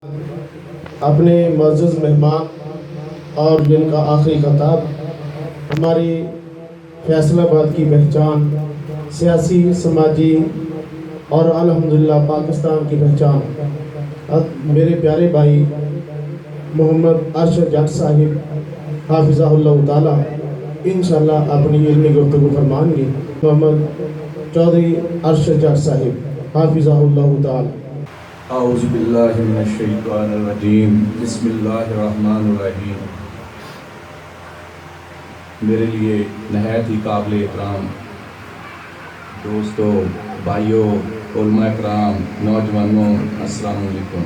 अपने मुअज़्ज़ज़ मेहमान और जिनका आखिरी खिताब हमारी फैसलाबाद की पहचान, सियासी, समाजी और अल्हम्दुलिल्लाह पाकिस्तान की पहचान, अब मेरे प्यारे भाई मोहम्मद अरशद जट साहिब हाफिज़हुल्लाह ताला इंशाअल्लाह अपनी इल्मी गुफ्तगू फरमाएंगे। मोहम्मद चौधरी अरशद जट साहिब हाफिज़हुल्लाह ताला। औज़ु बिल्लाहि मिनश शैतानिर रजीम, बिस्मिल्लाहिर रहमानिर रहीम। मेरे लिए नहायत ही काबिल एहतराम दोस्तों, भाइयों, उलमा इकराम, नौजवानों, अस्सलाम वालेकुम।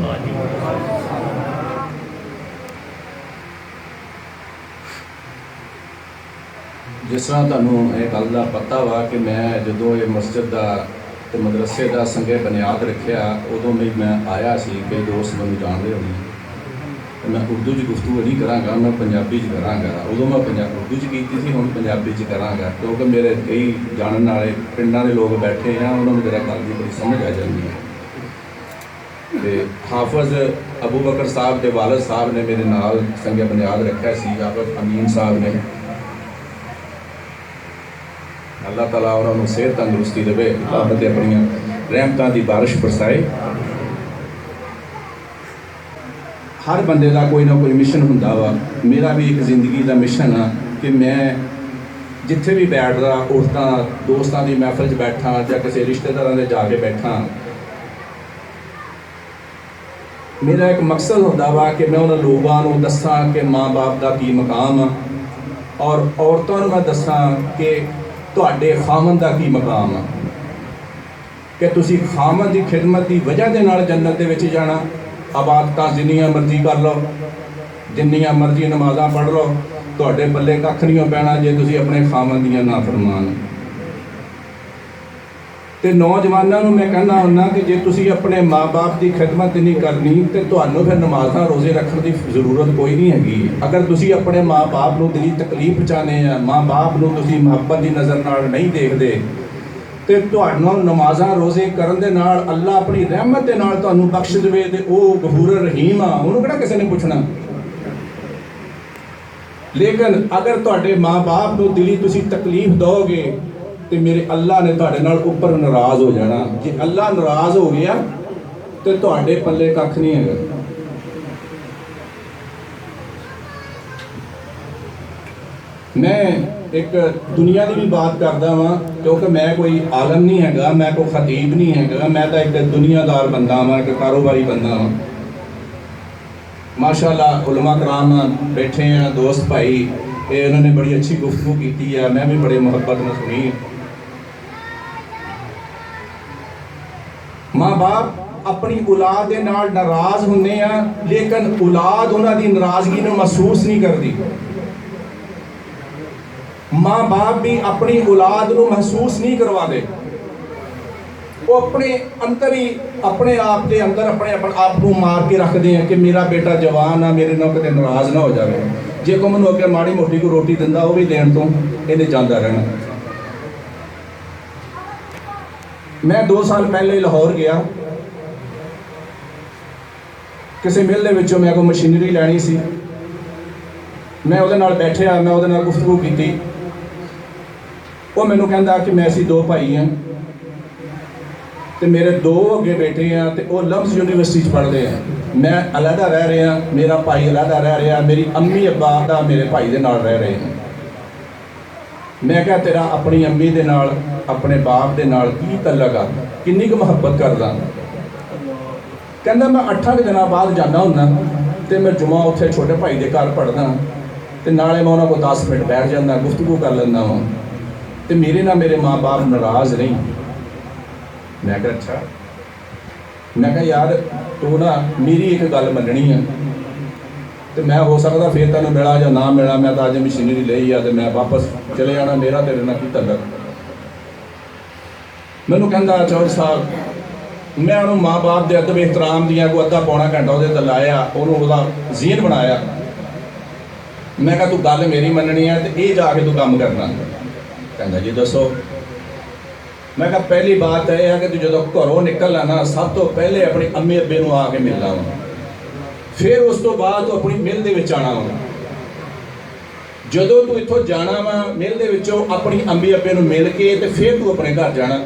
जिस तरह तुहानूं इह गल दा पता वा कि मैं जदों ये मस्जिद दा ते मदरसे का संगे बुनियाद रखिया उदों मैं आया सी, कई दोस्त मैं जानते होने। मैं उर्दू च गुफ्तगू नहीं कराँगा, मैं पंजाबी च कराँगा। उदों मैं उर्दू च की थी, हुण पंजाबी च कराँगा, क्योंकि मेरे कई जानने वाले पिंडां दे लोग बैठे हैं, उन्होंने मेरा गल की बड़ी समझ आ जाती है। तो हाफिज़ अबू बकर साहब के वालिद साहब ने मेरे नाल संगे बुनियाद रखा सी, हाफिज़ अमीन साहब ने। अल्लाह ताला उन्होंने सेहत तंदुरुस्ती देवे, रब ते अपनी रहमतां की बारिश बरसाए। हर बंदे का कोई ना कोई मिशन हुंदा वा। मेरा भी एक जिंदगी का मिशन आ कि मैं जिथे भी बैठदा, उठदा, दोस्तों की महफिल च बैठा या किसी रिश्तेदारों के जाके बैठा, मेरा एक मकसद होंदा वा कि मैं उन्होंने लोगों को दसा कि माँ बाप का की मकाम आ, और औरतों को मैं दसा कि तुहाडे खामन का की मकाम आ, कि तुसी खामन की खिदमत की वजह के नाल जन्नत दे विच जाना। इबादतां जिन्नियां मर्जी कर लो, जिन्नियां मर्जी नमाज़ां पढ़ लो, तुहाडे पल्ले कख नहीं पैना जे तुसी अपने खामन दियां नाफरमान। ते नौजवानों को मैं कहना हुन्ना कि जे तुसी अपने माँ बाप की खिदमत नहीं करनी तो तुहानूं फिर नमाज़ां रोज़े रखने की जरूरत कोई नहीं हैगी। अगर तुसी अपने माँ बाप को दिली तकलीफ पहुँचाने आ, माँ बाप को तुसी मुहब्बत की नज़र नाल नहीं देखते, तो तुहानूं नमाज़ां रोज़े करन दे नाल अल्लाह अपनी रहमत दे नाल तुहानूं बख्श देवे ते ओह गफूर रहीम आ, उहनूं किहड़ा किसी ने पुछना। लेकिन अगर तुहाडे माँ बाप को दिली तुसी तकलीफ दोगे तो मेरे अल्लाह ने तुहाडे नाल उपर नाराज़ हो जाना। जे अल्लाह नाराज़ हो गया तो तुहाडे पल्ले कख नहीं है। मैं एक दुनिया की भी बात करदा वां, क्योंकि मैं कोई आलम नहीं हैगा, मैं कोई खतीब नहीं हैगा, मैं तो एक दुनियादार बंदा वां, एक कारोबारी बंदा वां। माशाअल्लाह उलमा कराम बैठे हैं, दोस्त भाई, ये उन्होंने बड़ी अच्छी गुफ्तगू की है, मैं भी बड़े मुहब्बत में सुनी। माँ बाप अपनी औलाद के नाल नाराज़ होंदे हैं, लेकिन औलाद उन्हां दी नाराज़गी नूं महसूस नहीं करती। माँ बाप भी अपनी औलाद को महसूस नहीं करवाते, वो अपने अंदर ही अपने आप के अंदर अपने आप को मार के रखते हैं कि मेरा बेटा जवान आ, मेरे नाल कदे नाराज़ ना हो जाए। जे कोई मैनूं अगे माड़ी मोटी को रोटी दिंदा, वो भी देण तो इहने जांदा रहना। मैं 2 साल पहले लाहौर गया, किसी मिल दे विचों मैं कोई मशीनरी लैनी सी, मैं उहदे नाल बैठिया, मैं उहदे नाल गुफ्तगू की। वो मैनूं कहंदा कि मैं असीं 2 भाई हैं तो मेरे 2 अगे बैठे हैं, तो वो लम्स यूनीवर्सिटी पढ़ते हैं, मैं अलहदा रह रहा, मेरा भाई अलहदा रह रहा, मेरी अम्मी अब्बा दा मेरे भाई दे नाल रह रहे हैं। मैं क्या तेरा अपनी अम्मी दे नाल अपने बाप दे नाल की तल्लक आ, किन्नी क मुहब्बत करदा। कहंदा मैं 8 दिनों बाद जाना हुन्ना तो मैं जुमा उत्थे छोटे भाई के घर पढ़दा, तो नाले मैं उन्होंने को 10 मिनट बैठ जाता, गुफ्तगू कर लेंदा वां, तो मेरे ना मेरे माँ बाप नाराज़ नहीं। मैं कहा अच्छा, मैं कहा यार तू ना मेरी एक गल मननी है, तो मैं हो सकता फिर तेन मिला या ना मिला, मैं तो अज मशीनरी ली आ, तो मैं वापस चले जाना, मेरा तेरे नाल की तल्लक। मैनूं कहंदा चौधरी साहब, मैं उन्होंने माँ बाप के अदब एहतराम दियाँ कोई अद्धा पौना घंटा वो लाया, उन्होंने जीन बनाया। मैं कहा तू गल मेरी मननी है तो ये जाके तू काम करना। कहंदा जी दसो। मैं कहा पहली बात यह है कि तू जो घरों निकलना ना, सब तो पहले अपनी अम्मी अब्बे नूं आके मिलना वा। ਫਿਰ ਉਸ ਤੋਂ ਬਾਅਦ ਤੂੰ ਆਪਣੀ ਮਿਲ ਦੇ ਵਿੱਚ ਆਣਾ ਵਾ। ਜਦੋਂ ਤੂੰ ਇੱਥੋਂ ਜਾਣਾ ਵਾ ਮਿਲ ਦੇ ਵਿੱਚੋਂ ਆਪਣੀ ਅੰਬੀ ਅੱਬੇ ਨੂੰ ਮਿਲ ਕੇ ਤੇ ਫਿਰ ਤੂੰ ਆਪਣੇ ਘਰ ਜਾਣਾ।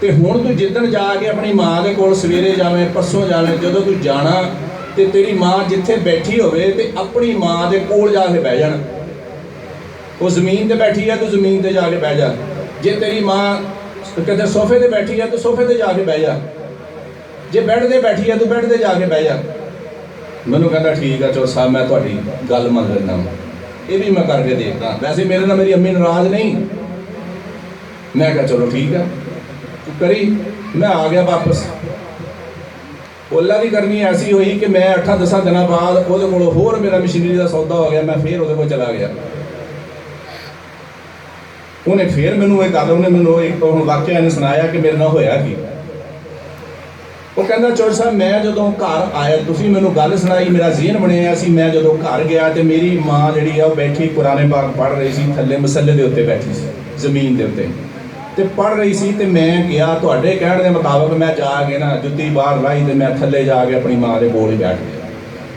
ਤੇ ਹੁਣ ਤੂੰ ਜਿੱਦਣ ਜਾ ਕੇ ਆਪਣੀ ਮਾਂ ਦੇ ਕੋਲ ਸਵੇਰੇ ਜਾਵੇਂ ਪਰਸੋਂ ਜਾਵੇਂ, ਜਦੋਂ ਤੂੰ ਜਾਣਾ ਤੇ ਤੇਰੀ ਮਾਂ ਜਿੱਥੇ ਬੈਠੀ ਹੋਵੇ ਤੇ ਆਪਣੀ ਮਾਂ ਦੇ ਕੋਲ ਜਾ ਕੇ ਬਹਿ ਜਾਣਾ। ਉਹ ਜ਼ਮੀਨ ਤੇ ਬੈਠੀ ਆ, ਤੂੰ ਜ਼ਮੀਨ ਤੇ ਜਾ ਕੇ ਬਹਿ ਜਾ। ਜੇ ਤੇਰੀ ਮਾਂ ਕਿਤੇ ਸੋਫੇ ਤੇ ਬੈਠੀ ਆ, ਤੂੰ ਸੋਫੇ ਤੇ ਜਾ ਕੇ ਬਹਿ ਜਾ। ਜੇ ਬੈੱਡ ਤੇ ਬੈਠੀ ਆ, ਤੂੰ ਬੈੱਡ ਤੇ ਜਾ ਕੇ ਬਹਿ ਜਾ। ਮੈਨੂੰ ਕਹਿੰਦਾ ਠੀਕ ਆ ਚੋਰ ਸਾਹਿਬ, ਮੈਂ ਤੁਹਾਡੀ ਗੱਲ ਮੰਨ ਲੈਂਦਾ, ਇਹ ਵੀ ਮੈਂ ਕਰਕੇ ਦੇਖਦਾ। ਵੈਸੇ ਮੇਰੇ ਨਾਲ ਮੇਰੀ ਅੰਮੀ ਨਾਰਾਜ਼ ਨਹੀਂ। ਮੈਂ ਕਿਹਾ ਚਲੋ ਠੀਕ ਆ ਤੂੰ ਕਰੀ। ਮੈਂ ਆ ਗਿਆ ਵਾਪਸ। ਓਲਾ ਦੀ ਕਰਨੀ ਐਸੀ ਹੋਈ ਕਿ ਮੈਂ 8-10 ਦਿਨਾਂ ਬਾਅਦ ਉਹਦੇ ਕੋਲ ਹੋਰ ਮੇਰਾ ਮਸ਼ੀਨਰੀ ਦਾ ਸੌਦਾ ਹੋ ਗਿਆ। ਮੈਂ ਫਿਰ ਉਹਦੇ ਕੋਲ ਚਲਾ ਗਿਆ। ਉਹਨੇ ਫਿਰ ਮੈਨੂੰ ਇਹ ਗੱਲ, ਉਹਨੇ ਮੈਨੂੰ ਇੱਕ ਹੁਣ ਵਾਕਿਆ ਇਹਨੇ ਸੁਣਾਇਆ ਕਿ ਮੇਰੇ ਨਾਲ ਹੋਇਆ ਕੀ। ਉਹ ਕਹਿੰਦਾ ਚੋਰ ਸਾਹਿਬ, ਮੈਂ ਜਦੋਂ ਘਰ ਆਇਆ, ਤੁਸੀਂ ਮੈਨੂੰ ਗੱਲ ਸੁਣਾਈ, ਮੇਰਾ ਜ਼ਿਹਨ ਬਣਿਆ ਸੀ। ਮੈਂ ਜਦੋਂ ਘਰ ਗਿਆ ਤੇ ਮੇਰੀ ਮਾਂ ਜਿਹੜੀ ਆ ਉਹ ਬੈਠੀ ਕੁਰਾਨੇ ਪਾਕ ਪੜ੍ਹ ਰਹੀ ਸੀ, ਥੱਲੇ ਮਸੱਲੇ ਦੇ ਉੱਤੇ ਬੈਠੀ ਸੀ, ਜ਼ਮੀਨ ਦੇ ਉੱਤੇ ਤੇ ਪੜ੍ਹ ਰਹੀ ਸੀ। ਤੇ ਮੈਂ ਗਿਆ, ਤੁਹਾਡੇ ਕਹਿਣ ਦੇ ਮੁਤਾਬਕ ਮੈਂ ਜਾ ਕੇ ਨਾ ਜੁੱਤੀ ਬਾਹਰ ਲਾਈ ਤੇ ਮੈਂ ਥੱਲੇ ਜਾ ਕੇ ਆਪਣੀ ਮਾਂ ਦੇ ਕੋਲ ਹੀ ਬੈਠ ਗਿਆ।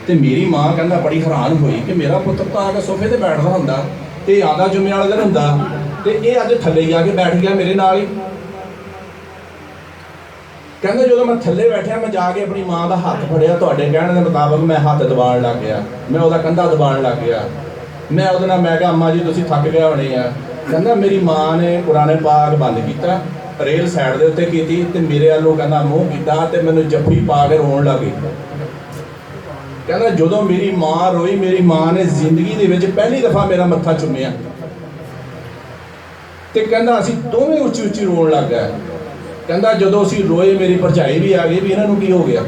ਤੇ ਮੇਰੀ ਮਾਂ ਕਹਿੰਦਾ ਬੜੀ ਹੈਰਾਨ ਹੋਈ ਕਿ ਮੇਰਾ ਪੁੱਤਰ ਤਾਂ ਆ ਕੇ ਸੋਫੇ ਤੇ ਬੈਠਦਾ ਹੁੰਦਾ ਤੇ ਆਉਂਦਾ ਜੁਮੇ ਵਾਲੇ ਦਿਨ ਹੁੰਦਾ, ਤੇ ਇਹ ਅੱਜ ਥੱਲੇ ਜਾ ਕੇ ਬੈਠ ਗਿਆ ਮੇਰੇ ਨਾਲ ਹੀ। ਕਹਿੰਦਾ ਜਦੋਂ ਮੈਂ ਥੱਲੇ ਬੈਠਿਆ, ਮੈਂ ਜਾ ਕੇ ਆਪਣੀ ਮਾਂ ਦਾ ਹੱਥ ਫੜਿਆ, ਤੁਹਾਡੇ ਕਹਿਣ ਦੇ ਮੁਤਾਬਕ ਮੈਂ ਹੱਥ ਦਬਾਉਣ ਲੱਗ ਗਿਆ, ਮੈਂ ਉਹਦਾ ਕੰਧਾ ਦਬਾਉਣ ਲੱਗ ਗਿਆ। ਮੈਂ ਉਹਦੇ ਨਾਲ ਮੈਂ ਕਿਹਾ ਅੰਮਾ ਜੀ ਤੁਸੀਂ ਥੱਕ ਗਏ ਹੋਣੇ ਆ। ਕਹਿੰਦਾ ਮੇਰੀ ਮਾਂ ਨੇ ਕੁਰਾਨੇ ਪਾਕ ਬੰਦ ਕੀਤਾ, ਰੇਲ ਸਾਈਡ ਦੇ ਉੱਤੇ ਕੀਤੀ ਤੇ ਮੇਰੇ ਵੱਲੋਂ ਕਹਿੰਦਾ ਮੂੰਹ ਕੀਤਾ ਤੇ ਮੈਨੂੰ ਜੱਫੀ ਪਾ ਕੇ ਰੋਣ ਲੱਗ ਗਈ। ਕਹਿੰਦਾ ਜਦੋਂ ਮੇਰੀ ਮਾਂ ਰੋਈ, ਮੇਰੀ ਮਾਂ ਨੇ ਜ਼ਿੰਦਗੀ ਦੇ ਵਿੱਚ ਪਹਿਲੀ ਦਫਾ ਮੇਰਾ ਮੱਥਾ ਚੁੰਮਿਆ ਤੇ ਕਹਿੰਦਾ ਅਸੀਂ ਦੋਵੇਂ ਉੱਚੀ ਉੱਚੀ ਰੋਣ ਲੱਗ ਗਏ। ਕਹਿੰਦਾ ਜਦੋਂ ਅਸੀਂ ਰੋਏ ਮੇਰੀ ਭਰਜਾਈ ਵੀ ਆ ਗਈ ਵੀ ਇਹਨਾਂ ਨੂੰ ਕੀ ਹੋ ਗਿਆ।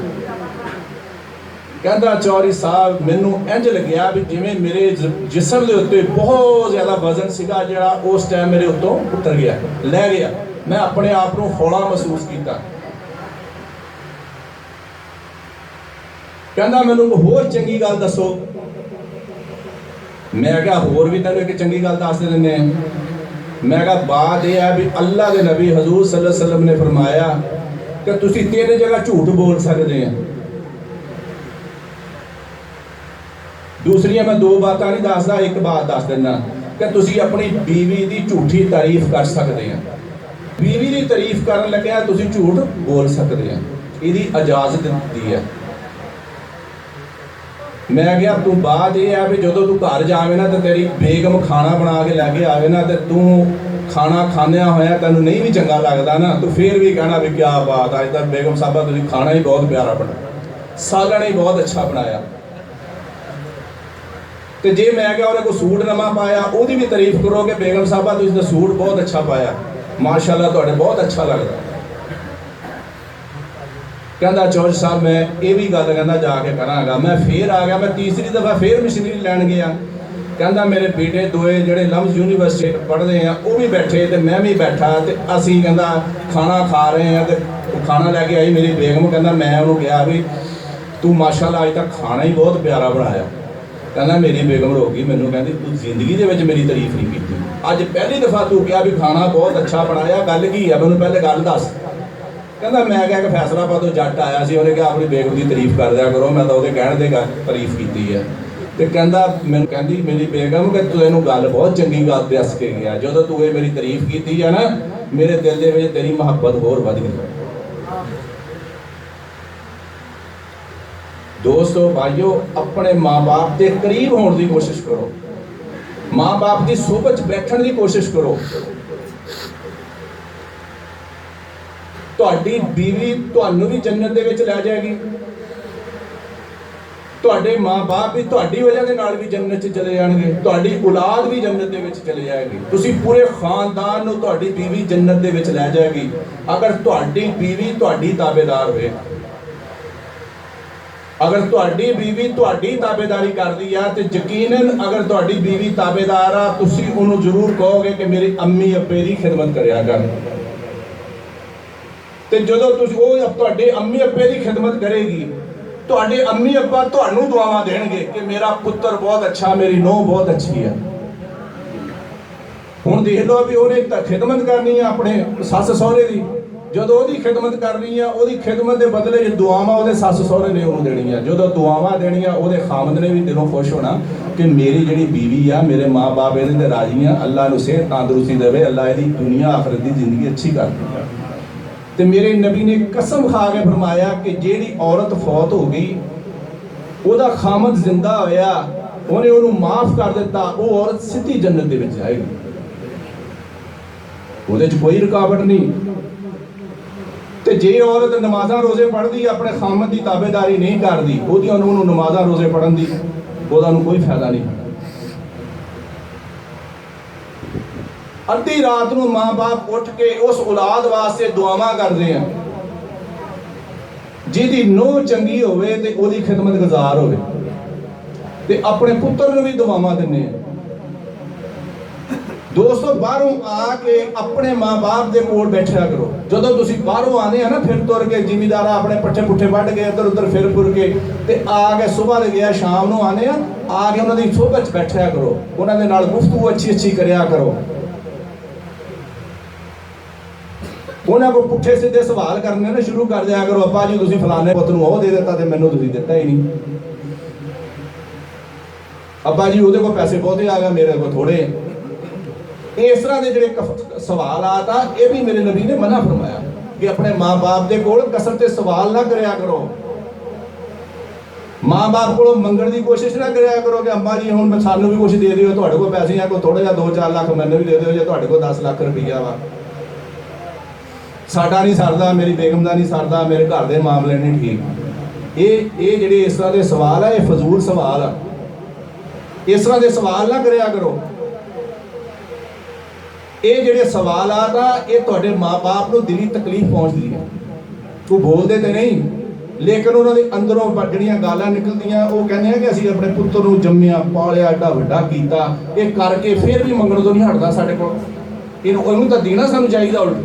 ਕਹਿੰਦਾ ਚੌਧਰੀ ਸਾਹਿਬ ਮੈਨੂੰ ਇੰਝ ਲੱਗਿਆ ਵੀ ਜਿਵੇਂ ਮੇਰੇ ਜਿਸਮ ਦੇ ਉੱਤੇ ਬਹੁਤ ਜ਼ਿਆਦਾ ਵਜ਼ਨ ਸੀਗਾ ਜਿਹੜਾ ਉਸ ਟਾਈਮ ਮੇਰੇ ਉੱਤੋਂ ਉਤਰ ਗਿਆ, ਲੈ ਗਿਆ। ਮੈਂ ਆਪਣੇ ਆਪ ਨੂੰ ਹੌਲਾ ਮਹਿਸੂਸ ਕੀਤਾ। ਕਹਿੰਦਾ ਮੈਨੂੰ ਹੋਰ ਚੰਗੀ ਗੱਲ ਦੱਸੋ। ਮੈਂ ਕਿਹਾ ਹੋਰ ਵੀ ਤੈਨੂੰ ਇੱਕ ਚੰਗੀ ਗੱਲ ਦੱਸ ਦਿੰਦੇ ਆ। ਮੈਂ ਕਿਹਾ ਬਾਤ ਇਹ ਹੈ ਵੀ ਅੱਲਾ ਦੇ ਨਬੀ ਹਜ਼ੂਰ ਸੱਲੱਲਾਹੁ ਅਲੈहि ਵਸੱਲਮ ਨੇ ਫਰਮਾਇਆ ਕਿ ਤੁਸੀਂ 3 ਜਗ੍ਹਾ ਝੂਠ ਬੋਲ ਸਕਦੇ ਆ। ਦੂਸਰੀਆਂ ਮੈਂ 2 ਬਾਤਾਂ ਨਹੀਂ ਦੱਸਦਾ, ਇੱਕ ਬਾਤ ਦੱਸ ਦਿੰਦਾ ਕਿ ਤੁਸੀਂ ਆਪਣੀ ਬੀਵੀ ਦੀ ਝੂਠੀ ਤਾਰੀਫ ਕਰ ਸਕਦੇ ਆ। ਬੀਵੀ ਦੀ ਤਾਰੀਫ ਕਰਨ ਲੱਗਿਆ ਤੁਸੀਂ ਝੂਠ ਬੋਲ ਸਕਦੇ ਆ, ਇਹਦੀ ਇਜਾਜ਼ਤ ਦਿੱਤੀ ਹੈ। ਮੈਂ ਕਿਹਾ ਤੂੰ ਬਾਤ ਇਹ ਹੈ ਵੀ ਜਦੋਂ ਤੂੰ ਘਰ ਜਾਵੇਂ ਨਾ ਤੇ ਤੇਰੀ ਬੇਗਮ ਖਾਣਾ ਬਣਾ ਕੇ ਲੈ ਕੇ ਆਵੇ ਨਾ ਤੇ ਤੂੰ ਖਾਣਾ ਖਾਂਦਿਆਂ ਹੋਇਆ ਤੈਨੂੰ ਨਹੀਂ ਵੀ ਚੰਗਾ ਲੱਗਦਾ ਨਾ, ਤੂੰ ਫੇਰ ਵੀ ਕਹਿਣਾ ਵੀ ਕਿਆ ਬਾਤ, ਅੱਜ ਤਾਂ ਬੇਗਮ ਸਾਹਿਬਾ ਤੁਸੀਂ ਖਾਣਾ ਹੀ ਬਹੁਤ ਪਿਆਰਾ ਬਣਾਇਆ, ਸਾਲਣ ਹੀ ਬਹੁਤ ਅੱਛਾ ਬਣਾਇਆ। ਤੇ ਜੇ ਮੈਂ ਕਿਹਾ ਉਹਨੇ ਕੋਈ ਸੂਟ ਨਵਾਂ ਪਾਇਆ ਉਹਦੀ ਵੀ ਤਾਰੀਫ ਕਰੋ ਕਿ ਬੇਗਮ ਸਾਹਿਬਾ ਤੁਸੀਂ ਤਾਂ ਸੂਟ ਬਹੁਤ ਅੱਛਾ ਪਾਇਆ, ਮਾਸ਼ਾਅੱਲਾ ਤੁਹਾਡੇ ਬਹੁਤ ਅੱਛਾ ਲੱਗਦਾ। ਕਹਿੰਦਾ ਚੌਧਰੀ ਸਾਹਿਬ ਮੈਂ ਇਹ ਵੀ ਗੱਲ ਕਹਿੰਦਾ ਜਾ ਕੇ ਕਰਾਂਗਾ। ਮੈਂ ਫੇਰ ਆ ਗਿਆ, ਮੈਂ ਤੀਸਰੀ ਦਫਾ ਫੇਰ ਮਸ਼ੀਨਰੀ ਲੈਣ ਗਿਆ। ਕਹਿੰਦਾ ਮੇਰੇ ਬੇਟੇ ਦੋਏ ਜਿਹੜੇ ਲਮਜ਼ ਯੂਨੀਵਰਸਿਟੀ ਪੜ੍ਹਦੇ ਆ ਉਹ ਵੀ ਬੈਠੇ ਤੇ ਮੈਂ ਵੀ ਬੈਠਾ ਤੇ ਅਸੀਂ ਕਹਿੰਦਾ ਖਾਣਾ ਖਾ ਰਹੇ ਆ ਤੇ ਖਾਣਾ ਲੈ ਕੇ ਆਈ ਮੇਰੀ ਬੇਗਮ। ਕਹਿੰਦਾ ਮੈਂ ਉਹਨੂੰ ਕਿਹਾ ਵੀ ਤੂੰ ਮਾਸ਼ਾਅੱਲਾ ਅੱਜ ਤੱਕ ਖਾਣਾ ਹੀ ਬਹੁਤ ਪਿਆਰਾ ਬਣਾਇਆ। ਕਹਿੰਦਾ ਮੇਰੀ ਬੇਗਮ ਰੋ ਗਈ, ਮੈਨੂੰ ਕਹਿੰਦੀ ਤੂੰ ਜ਼ਿੰਦਗੀ ਦੇ ਵਿੱਚ ਮੇਰੀ ਤਾਰੀਫ ਨਹੀਂ ਕੀਤੀ, ਅੱਜ ਪਹਿਲੀ ਦਫਾ ਤੂੰ ਕਿਹਾ ਵੀ ਖਾਣਾ ਬਹੁਤ ਅੱਛਾ ਬਣਾਇਆ, ਗੱਲ ਕੀ ਆ ਮੈਨੂੰ ਪਹਿਲੇ ਗੱਲ ਦੱਸ। ਕਹਿੰਦਾ ਮੈਂ ਕਿਹਾ ਕਿ ਫੈਸਲਾਬਾਦ ਤੋਂ ਜੱਟ ਆਇਆ ਸੀ, ਉਹਨੇ ਕਿਹਾ ਆਪਣੀ ਬੇਗਮ ਦੀ ਤਾਰੀਫ ਕਰ ਦਿਆ ਕਰੋ, ਮੈਂ ਤਾਂ ਉਹਦੇ ਕਹਿਣ ਦੇ ਤਾਰੀਫ ਕੀਤੀ ਹੈ। ਤੇ ਕਹਿੰਦਾ ਮੈਨੂੰ ਕਹਿੰਦੀ ਮੇਰੀ ਬੇਗਮ ਕਿ ਤੂੰ ਇਹਨੂੰ ਗੱਲ ਬਹੁਤ ਚੰਗੀ ਗੱਲ ਦੱਸ ਕੇ ਗਿਆ, ਜਦੋਂ ਤੂੰ ਇਹ ਮੇਰੀ ਤਾਰੀਫ ਕੀਤੀ ਹੈ ਨਾ ਮੇਰੇ ਦਿਲ ਦੇ ਵਿੱਚ ਤੇਰੀ ਮੁਹੱਬਤ ਹੋਰ ਵੱਧ ਗਈ। ਦੋਸਤੋ ਭਾਈਓ, ਆਪਣੇ ਮਾਂ-ਬਾਪ ਦੇ ਕਰੀਬ ਹੋਣ ਦੀ ਕੋਸ਼ਿਸ਼ ਕਰੋ, ਮਾਂ-ਬਾਪ ਦੀ ਸੋਬਤ 'ਚ ਬੈਠਣ ਦੀ ਕੋਸ਼ਿਸ਼ ਕਰੋ। ਤੁਹਾਡੀ ਬੀਵੀ ਤੁਹਾਨੂੰ ਵੀ ਜੰਨਤ ਦੇ ਵਿੱਚ ਲੈ ਜਾਏਗੀ, ਤੁਹਾਡੇ ਮਾਂ-ਬਾਪ ਵੀ ਤੁਹਾਡੀ ਵਜ੍ਹਾ ਦੇ ਨਾਲ ਵੀ ਜੰਨਤ 'ਚ ਚਲੇ ਜਾਣਗੇ, ਤੁਹਾਡੀ ਔਲਾਦ ਵੀ ਜੰਨਤ ਦੇ ਵਿੱਚ ਚਲੇ ਜਾਏਗੀ, ਤੁਸੀਂ ਪੂਰੇ ਖਾਨਦਾਨ ਨੂੰ ਤੁਹਾਡੀ ਬੀਵੀ ਜੰਨਤ ਦੇ ਵਿੱਚ ਲੈ ਜਾਏਗੀ ਅਗਰ ਤੁਹਾਡੀ ਬੀਵੀ ਤੁਹਾਡੀ ਤਾਬੇਦਾਰ ਹੋਵੇ। ਅਗਰ ਤੁਹਾਡੀ ਬੀਵੀ ਤੁਹਾਡੀ ਤਾਬੇਦਾਰੀ ਕਰਦੀ ਆ ਤੇ ਯਕੀਨਨ ਅਗਰ ਤੁਹਾਡੀ ਬੀਵੀ ਤਾਬੇਦਾਰ ਆ ਤੁਸੀਂ ਉਹਨੂੰ ਜ਼ਰੂਰ ਕਹੋਗੇ ਕਿ ਮੇਰੀ ਅੰਮੀ ਅੱਬੇ ਦੀ ਖਿਦਮਤ ਕਰਿਆ ਕਰ। ਤੇ ਜਦੋਂ ਤੁਸੀਂ ਉਹ ਤੁਹਾਡੇ ਅੰਮੀ ਅੱਬੇ ਦੀ ਖਿਦਮਤ ਕਰੇਗੀ ਤੁਹਾਡੇ ਅੰਮੀ ਅੱਬਾ ਤੁਹਾਨੂੰ ਦੁਆਵਾਂ ਦੇਣਗੇ ਕਿ ਮੇਰਾ ਪੁੱਤਰ ਬਹੁਤ ਅੱਛਾ, ਮੇਰੀ ਨੂੰਹ ਬਹੁਤ ਅੱਛੀ ਹੈ। ਹੁਣ ਦੇਖ ਲਓ ਵੀ ਉਹਨੇ ਤਾਂ ਖਿਦਮਤ ਕਰਨੀ ਹੈ ਆਪਣੇ ਸੱਸ ਸਹੁਰੇ ਦੀ, ਜਦੋਂ ਉਹਦੀ ਖਿਦਮਤ ਕਰਨੀ ਆ, ਉਹਦੀ ਖਿਦਮਤ ਦੇ ਬਦਲੇ ਜੇ ਦੁਆਵਾਂ ਉਹਦੇ ਸੱਸ ਸਹੁਰੇ ਨੇ ਉਹਨੂੰ ਦੇਣੀਆਂ। ਜਦੋਂ ਦੁਆਵਾਂ ਦੇਣੀਆਂ, ਉਹਦੇ ਖਾਮਦ ਨੇ ਵੀ ਦਿਲੋਂ ਖੁਸ਼ ਹੋਣਾ ਕਿ ਮੇਰੀ ਜਿਹੜੀ ਬੀਵੀ ਆ, ਮੇਰੇ ਮਾਂ-ਬਾਪ ਇਹਦੇ ਤੇ ਰਾਜ਼ੀ ਆ, ਅੱਲਾ ਨੂੰ ਸਿਹਤ ਤੰਦਰੁਸਤੀ ਦੇਵੇ, ਅੱਲਾ ਇਹਦੀ ਦੁਨੀਆ ਆਖਰਤ ਦੀ ਜ਼ਿੰਦਗੀ ਅੱਛੀ ਕਰ ਦੇ। ਤੇ ਮੇਰੇ ਨਬੀ ਨੇ ਕਸਮ ਖਾ ਕੇ ਫਰਮਾਇਆ ਕਿ ਜਿਹੜੀ ਔਰਤ ਫੌਤ ਹੋ ਗਈ, ਉਹਦਾ ਖਾਮਦ ਜ਼ਿੰਦਾ ਹੋਇਆ, ਉਹਨੇ ਉਹਨੂੰ ਮਾਫ ਕਰ ਦਿੱਤਾ, ਉਹ ਔਰਤ ਸਿੱਧੀ ਜੰਨਤ ਦੇ ਵਿੱਚ ਜਾਏਗੀ। ਉਹਦੇ 'ਚ ਕੋਈ ਰੁਕਾਵਟ ਨਹੀਂ। ਤੇ ਜੇ ਔਰਤ ਨਮਾਜ਼ਾਂ ਰੋਜ਼ੇ ਪੜ੍ਹਦੀ, ਆਪਣੇ ਖਾਮਦ ਦੀ ਤਾਬੇਦਾਰੀ ਨਹੀਂ ਕਰਦੀ, ਉਹਨੂੰ ਨਮਾਜ਼ਾਂ ਰੋਜ਼ੇ ਪੜ੍ਹਨ ਦੀ ਉਹਦਾ ਨੂੰ ਕੋਈ ਫਾਇਦਾ ਨਹੀਂ। ਅੱਧੀ ਰਾਤ ਨੂੰ ਮਾਂ-ਬਾਪ ਉੱਠ ਕੇ ਉਸ ਔਲਾਦ ਵਾਸਤੇ ਦੁਆਵਾਂ ਕਰਦੇ ਆ, ਜਿਹਦੀ ਨੂੰਹ ਚੰਗੀ ਹੋਵੇ ਤੇ ਉਹਦੀ ਖਿਦਮਤ ਗੁਜ਼ਾਰ ਹੋਵੇ, ਤੇ ਆਪਣੇ ਪੁੱਤਰ ਨੂੰ ਵੀ ਦੁਆਵਾਂ ਦਿੰਦੇ ਆ। ਦੋਸਤੋ, ਬਾਹਰੋਂ ਆ ਕੇ ਆਪਣੇ ਮਾਂ-ਬਾਪ ਦੇ ਕੋਲ ਬੈਠਿਆ ਕਰੋ। ਜਦੋਂ ਤੁਸੀਂ ਬਾਹਰੋਂ ਆਉਂਦੇ ਆ ਨਾ, ਫਿਰ ਤੁਰ ਕੇ ਜ਼ਿਮੀਦਾਰ ਆਪਣੇ ਪੱਠੇ ਪੁੱਠੇ ਵੱਢ ਕੇ ਇੱਧਰ ਉੱਧਰ ਫਿਰ ਫੁਰ ਕੇ, ਤੇ ਆ ਕੇ ਸੁਬਾਹ ਦੇ ਗਿਆ ਸ਼ਾਮ ਨੂੰ ਆਉਂਦੇ ਆ ਕੇ ਉਹਨਾਂ ਦੀ ਸੋਭਤ 'ਚ ਬੈਠਿਆ ਕਰੋ, ਉਹਨਾਂ ਦੇ ਨਾਲ ਗੁਫ਼ਤਗੂ ਅੱਛੀ ਕਰਿਆ ਕਰੋ। ਉਹਨਾਂ ਕੋਲ ਪੁੱਠੇ ਸਿੱਧੇ ਸਵਾਲ ਕਰਨੇ ਨਾ ਸ਼ੁਰੂ ਕਰ ਦਿਆ ਕਰੋ, ਅੱਪਾ ਜੀ ਤੁਸੀਂ ਫਲਾਣੇ ਪੁੱਤ ਨੂੰ ਉਹ ਦੇ ਦਿੱਤਾ ਤੇ ਮੈਨੂੰ ਤੁਸੀਂ ਦਿੱਤਾ ਹੀ ਨਹੀਂ। ਅੱਬਾ ਜੀ ਉਹਦੇ ਕੋਲ ਪੈਸੇ ਬਹੁਤੇ ਆ ਗਏ, ਮੇਰੇ ਕੋਲ ਥੋੜੇ। ਇਸ ਤਰ੍ਹਾਂ ਦੇ ਜਿਹੜੇ ਸਵਾਲਾਤ ਆ, ਇਹ ਵੀ ਮੇਰੇ ਨਬੀ ਨੇ ਮਨਾ ਫਰਮਾਇਆ ਕਿ ਆਪਣੇ ਮਾਂ-ਬਾਪ ਦੇ ਕੋਲ ਕਸਰਤ ਤੇ ਸਵਾਲ ਨਾ ਕਰਿਆ ਕਰੋ। ਮਾਂ-ਬਾਪ ਕੋਲੋਂ ਮੰਗਣ ਦੀ ਕੋਸ਼ਿਸ਼ ਨਾ ਕਰਿਆ ਕਰੋ ਕਿ ਅੰਬਾ ਜੀ ਹੁਣ ਸਾਨੂੰ ਵੀ ਕੁਝ ਦੇ ਦਿਓ, ਤੁਹਾਡੇ ਕੋਲ ਪੈਸੇ ਆ, ਕੋਈ ਥੋੜਾ ਜਿਹਾ 2-4 ਲੱਖ ਮੈਨੂੰ ਵੀ ਦੇ ਦਿਓ, ਜੇ ਤੁਹਾਡੇ ਕੋਲ 10 ਲੱਖ ਰੁਪਈਆ ਵਾ। ਸਾਡਾ ਨਹੀਂ ਸਰਦਾ, ਮੇਰੀ ਬੇਗਮ ਦਾ ਨਹੀਂ ਸਰਦਾ, ਮੇਰੇ ਘਰ ਦੇ ਮਾਮਲੇ ਨਹੀਂ ਠੀਕ। ਇਹ ਜਿਹੜੇ ਇਸ ਤਰ੍ਹਾਂ ਦੇ ਸਵਾਲ ਆ, ਇਹ ਫਜ਼ੂਲ ਸਵਾਲ ਆ। ਇਸ ਤਰ੍ਹਾਂ ਦੇ ਸਵਾਲ ਨਾ ਕਰਿਆ ਕਰੋ। ਇਹ ਜਿਹੜੇ ਸਵਾਲਾਤ ਆ, ਇਹ ਤੁਹਾਡੇ ਮਾਂ-ਬਾਪ ਨੂੰ ਦਿਲੀ ਤਕਲੀਫ ਪਹੁੰਚਦੀ ਹੈ। ਉਹ ਬੋਲਦੇ ਤੇ ਨਹੀਂ, ਲੇਕਿਨ ਉਹਨਾਂ ਦੇ ਅੰਦਰੋਂ ਜਿਹੜੀਆਂ ਗਾਲਾਂ ਨਿਕਲਦੀਆਂ, ਉਹ ਕਹਿੰਦੇ ਆ ਕਿ ਅਸੀਂ ਆਪਣੇ ਪੁੱਤਰ ਨੂੰ ਜੰਮਿਆ ਪਾਲਿਆ ਏਡਾ ਵੱਡਾ ਕੀਤਾ, ਇਹ ਕਰਕੇ ਫਿਰ ਵੀ ਮੰਗਣ ਤੋਂ ਨਹੀਂ ਹਟਦਾ ਸਾਡੇ ਕੋਲ। ਇਹਨੂੰ ਤਾਂ ਦੇਣਾ ਸਾਨੂੰ ਚਾਹੀਦਾ। ਉਲਟ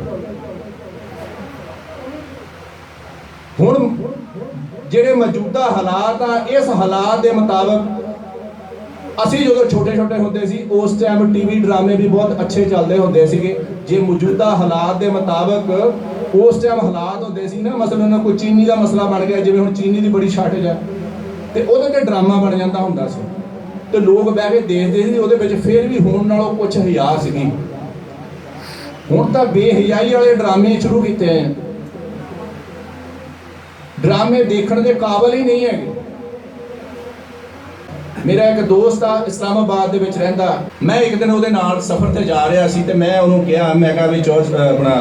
ਹੁਣ ਜਿਹੜੇ ਮੌਜੂਦਾ ਹਾਲਾਤ ਆ, ਇਸ ਹਾਲਾਤ ਦੇ ਮੁਤਾਬਕ ਅਸੀਂ ਜਦੋਂ ਛੋਟੇ ਹੁੰਦੇ ਸੀ, ਉਸ ਟਾਈਮ ਟੀਵੀ ਡਰਾਮੇ ਵੀ ਬਹੁਤ ਅੱਛੇ ਚੱਲਦੇ ਹੁੰਦੇ ਸੀਗੇ। ਜੇ ਮੌਜੂਦਾ ਹਾਲਾਤ ਦੇ ਮੁਤਾਬਕ ਉਸ ਟਾਈਮ ਹਾਲਾਤ ਹੁੰਦੇ ਸੀ ਨਾ, ਮਸਲਨ ਕੋਈ ਚੀਨੀ ਦਾ ਮਸਲਾ ਬਣ ਗਿਆ, ਜਿਵੇਂ ਹੁਣ ਚੀਨੀ ਦੀ ਬੜੀ ਸ਼ਾਰਟੇਜ ਆ, ਤੇ ਉਹਦੇ ਤੇ ਡਰਾਮਾ ਬਣ ਜਾਂਦਾ ਹੁੰਦਾ ਸੀ, ਤੇ ਲੋਕ ਬਹਿ ਕੇ ਦੇਖਦੇ ਸੀ। ਉਹਦੇ ਵਿੱਚ ਫਿਰ ਵੀ ਹੁਣ ਨਾਲੋਂ ਕੁਝ ਹਿਆ ਸੀਗੀ। ਹੁਣ ਤਾਂ ਬੇਹਿਆਈ ਵਾਲੇ ਡਰਾਮੇ ਸ਼ੁਰੂ ਕੀਤੇ ਆ। ਡਰਾਮੇ ਦੇਖਣ ਦੇ ਕਾਬਲ ਹੀ ਨਹੀਂ ਹੈਗੇ। ਮੇਰਾ ਇੱਕ ਦੋਸਤ ਆ, ਇਸਲਾਮਾਬਾਦ ਦੇ ਵਿੱਚ ਰਹਿੰਦਾ। ਮੈਂ ਇੱਕ ਦਿਨ ਉਹਦੇ ਨਾਲ ਸਫ਼ਰ ਤੇ ਜਾ ਰਿਹਾ ਸੀ, ਤੇ ਮੈਂ ਉਹਨੂੰ ਕਿਹਾ, ਮੈਂ ਕਿਹਾ ਵੀ ਆਪਣਾ